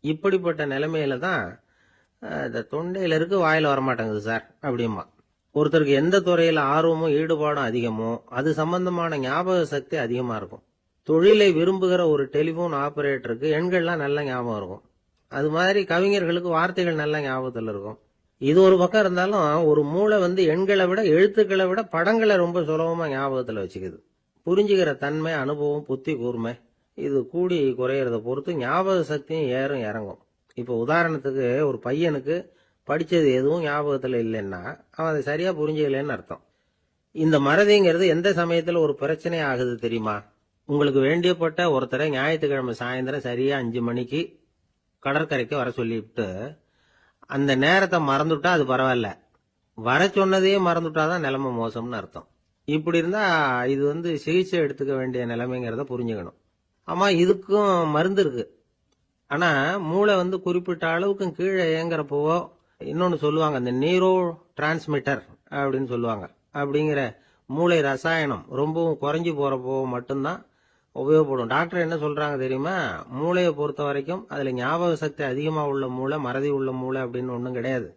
இப்படிப்பட்ட நிலைமையில தான் இந்த தொண்டையில இருக்கு, வாயில வரமாட்டேங்குது சார் அப்படிமா. ஒருத்தருக்கு எந்த துறையில ஆர்வமும் ஈடுபாடும் அதிகமோ அது சம்பந்தமான ஞாபக சக்தி அதிகமா இருக்கும். தொழிலை விரும்புகிற ஒரு டெலிபோன் ஆபரேட்டருக்கு எண்கள்லாம் நல்ல ஞாபகம் இருக்கும். அது மாதிரி கவிஞர்களுக்கு வார்த்தைகள் நல்ல ஞாபகத்தில் இருக்கும். இது ஒரு பக்கம் இருந்தாலும் ஒரு மூளை எண்களை விட எழுத்துக்களை விட படங்களை ரொம்ப சுலபமா ஞாபகத்துல வச்சுக்குது. புரிஞ்சுக்கிற தன்மை, அனுபவம், புத்தி கூர்மை இது கூடி குறையறத பொறுத்து ஞாபக சக்தியும் ஏறும் இறங்கும். இப்போ உதாரணத்துக்கு ஒரு பையனுக்கு படிச்சது எதுவும் ஞாபகத்துல இல்லைன்னா அவன் அதை சரியா புரிஞ்சுக்கலன்னு அர்த்தம். இந்த மறதிங்கிறது எந்த சமயத்துல ஒரு பிரச்சனை ஆகுது தெரியுமா? உங்களுக்கு வேண்டியப்பட்ட ஒருத்தரை ஞாயிற்றுக்கிழமை சாயந்தரம் சரியா 5 மணிக்கு கடற்கரைக்கு வர சொல்லிவிட்டு அந்த நேரத்தை மறந்துட்டா அது பரவாயில்ல, வர சொன்னதையே மறந்துட்டாதான் நிலைமை மோசம்னு அர்த்தம். இப்படி இருந்தா இது சிகிச்சை எடுத்துக்க வேண்டிய நிலைமைங்கிறத புரிஞ்சுக்கணும். ஆமா, இதுக்கும் மருந்து இருக்கு. ஆனா மூளை குறிப்பிட்ட அளவுக்கு கீழே இயங்குறப்போ இன்னொன்னு சொல்லுவாங்க, இந்த நியூரோ டிரான்ஸ்மிட்டர் அப்படின்னு சொல்லுவாங்க. அப்படிங்கிற மூளை ரசாயனம் ரொம்பவும் குறைஞ்சி போறப்போ மட்டும்தான் உபயோகப்படும். டாக்டர் என்ன சொல்றாங்க தெரியுமா? மூளையை பொறுத்த வரைக்கும் அதுல ஞாபக சக்தி அதிகமா உள்ள மூளை, மறதி உள்ள மூளை அப்படின்னு ஒன்றும் கிடையாது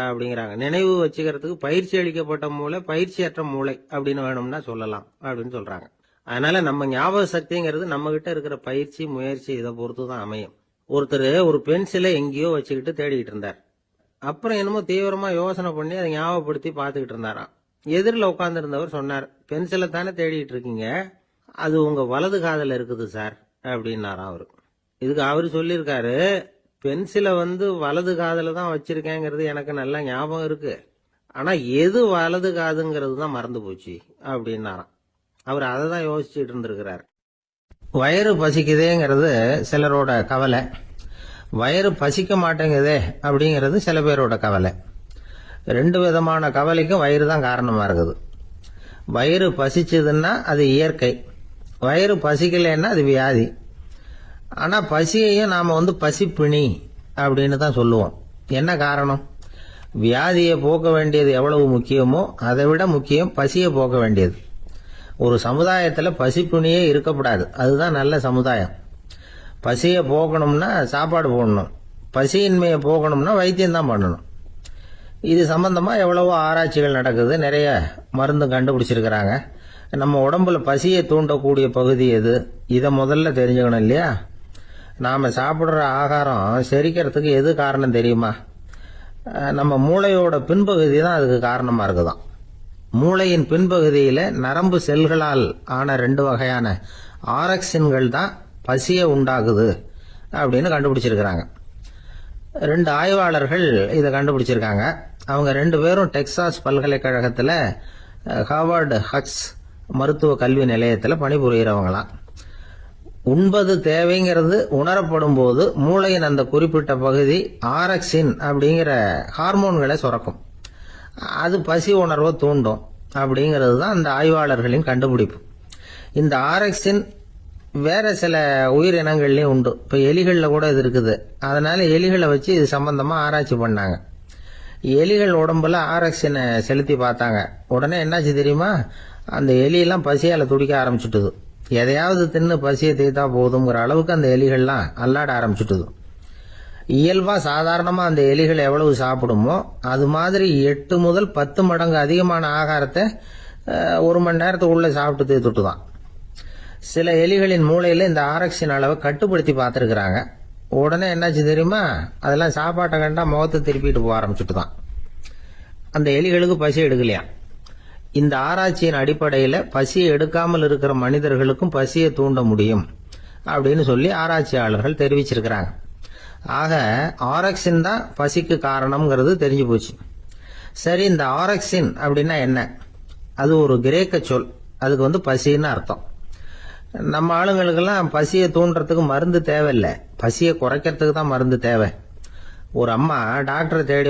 அப்படிங்கிறாங்க. நினைவு வச்சுக்கிறதுக்கு பயிற்சி அளிக்கப்பட்ட மூளை, பயிற்சியற்ற மூளை அப்படின்னு வேணும்னா சொல்லலாம் அப்படின்னு சொல்றாங்க. அதனால நம்ம ஞாபக சக்திங்கிறது நம்ம கிட்ட இருக்கிற பயிற்சி, முயற்சி இதை பொறுத்து தான் அமையும். ஒருத்தர் ஒரு பென்சிலை எங்கேயோ வச்சுக்கிட்டு தேடிக்கிட்டு இருந்தார். அப்புறம் என்னமோ தீவிரமா யோசனை பண்ணி அதை ஞாபகப்படுத்தி பார்த்துக்கிட்டு இருந்தாராம். எதிரில் உட்கார்ந்து இருந்தவர் சொன்னார், பென்சிலை தானே தேடிட்டு இருக்கீங்க, அது உங்க வலது காதுல இருக்குது சார் அப்படின்னாராம் அவரு. இதுக்கு அவரு சொல்லியிருக்காரு, பென்சிலை வலது காதுல தான் வச்சிருக்கேங்கிறது எனக்கு நல்லா ஞாபகம் இருக்கு, ஆனா எது வலது காதுங்கிறது தான் மறந்து போச்சு அப்படின்னாராம். அவர் அதை தான் யோசிச்சுட்டு இருந்திருக்கிறார். வயிறு பசிக்குதேங்கிறது சிலரோட கவலை, வயிறு பசிக்க மாட்டேங்குதே அப்படிங்கிறது சில பேரோட கவலை. 2 விதமான கவலைக்கும் வயிறு தான் காரணமா இருக்குது. வயிறு பசிச்சதுன்னா அது இயற்கை, வயிறு பசிக்கலைன்னா அது வியாதி. ஆனா பசியையும் நாம பசிப்பிணி அப்படின்னு தான் சொல்லுவோம். என்ன காரணம்? வியாதியை போக்க வேண்டியது எவ்வளவு முக்கியமோ அதை விட முக்கியம் பசியை போக்க வேண்டியது. ஒரு சமுதாயத்துல பசிப்பிணியே இருக்கக்கூடாது, அதுதான் நல்ல சமுதாயம். பசியை போக்கணும்னா சாப்பாடு போடணும், பசியின்மையை போக்கணும்னா வைத்தியம் தான் பண்ணணும். இது சம்பந்தமா எவ்வளவோ ஆராய்ச்சிகள் நடக்குது, நிறைய மருந்து கண்டுபிடிச்சிருக்கிறாங்க. நம்ம உடம்புல பசியை தூண்டக்கூடிய பகுதி எது, இதை முதல்ல தெரிஞ்சுக்கணும் இல்லையா? நாம சாப்பிடுற ஆகாரம் செரிக்கிறதுக்கு எது காரணம் தெரியுமா? நம்ம மூளையோட பின்பகுதி தான் அதுக்கு காரணமா இருக்குதாம். மூளையின் பின்பகுதியில நரம்பு செல்களால் ஆன 2 வகையான ஆரக்சின்கள் தான் பசியை உண்டாகுது அப்படின்னு கண்டுபிடிச்சிருக்கிறாங்க. 2 ஆய்வாளர்கள் இதை கண்டுபிடிச்சிருக்காங்க. அவங்க 2 பேரும் டெக்சாஸ் பல்கலைக்கழகத்துல ஹார்வர்டு ஹக்ஸ் மருத்துவ கல்வி நிலையத்தில் பணிபுரிகிறவங்களாம். உண்பது தேவைங்கிறது உணரப்படும் போது மூளையின் அந்த குறிப்பிட்ட பகுதி ஆரக்சின் அப்படிங்கிற ஹார்மோன்களை சுரக்கும், அது பசி உணர்வை தூண்டும் அப்படிங்கிறது தான் அந்த ஆய்வாளர்களின் கண்டுபிடிப்பு. இந்த ஆரக்சின் வேற சில உயிரினங்கள்லயும் உண்டு. இப்ப எலிகள்ல கூட இது இருக்குது. அதனால எலிகளை வச்சு இது சம்பந்தமா ஆராய்ச்சி பண்ணாங்க. எலிகள் உடம்புல ஆரக்சினை செலுத்தி பார்த்தாங்க. உடனே என்னாச்சு தெரியுமா? அந்த எலியெல்லாம் பசியால துடிக்க ஆரம்பிச்சுட்டுது. எதையாவது தின்னு பசியை தீர்த்தா போதுங்கிற அளவுக்கு அந்த எலிகள்லாம் அல்லாட ஆரம்பிச்சுட்டுது. இயல்பா சாதாரணமா அந்த எலிகள் எவ்வளவு சாப்பிடுமோ அது மாதிரி 8 முதல் 10 மடங்கு அதிகமான ஆகாரத்தை 1 மணி நேரத்துக்குள்ள சாப்பிட்டு தீர்த்துட்டுதான். சில எலிகளின் மூளையில இந்த ஆரக்சின் அளவை கட்டுப்படுத்தி பார்த்திருக்கிறாங்க. உடனே என்னாச்சு தெரியுமா? அதெல்லாம் சாப்பாட்டை கண்டா முகத்தை திருப்பிட்டு போக ஆரம்பிச்சுட்டுதான். அந்த எலிகளுக்கு பசி எடுக்கலையா. இந்த ஆராய்ச்சியின் அடிப்படையில பசியை எடுக்காமல் இருக்கிற மனிதர்களுக்கும் பசியை தூண்ட முடியும் அப்படின்னு சொல்லி ஆராய்ச்சியாளர்கள் தெரிவிச்சிருக்கிறாங்க. ஆக ஆரக்சின் தான் பசிக்கு காரணம்ங்கிறது தெரிஞ்சு போச்சு. சரி, இந்த ஆரக்சின் அப்படின்னா என்ன? அது ஒரு கிரேக்க சொல், அதுக்கு பசின்னு அர்த்தம். நம்ம ஆளுங்களுக்கெல்லாம் பசியை தூண்டுறதுக்கு மருந்து தேவையில்லை, பசியை குறைக்கிறதுக்கு தான் மருந்து தேவை. ஒரு அம்மா டாக்டரை தேடி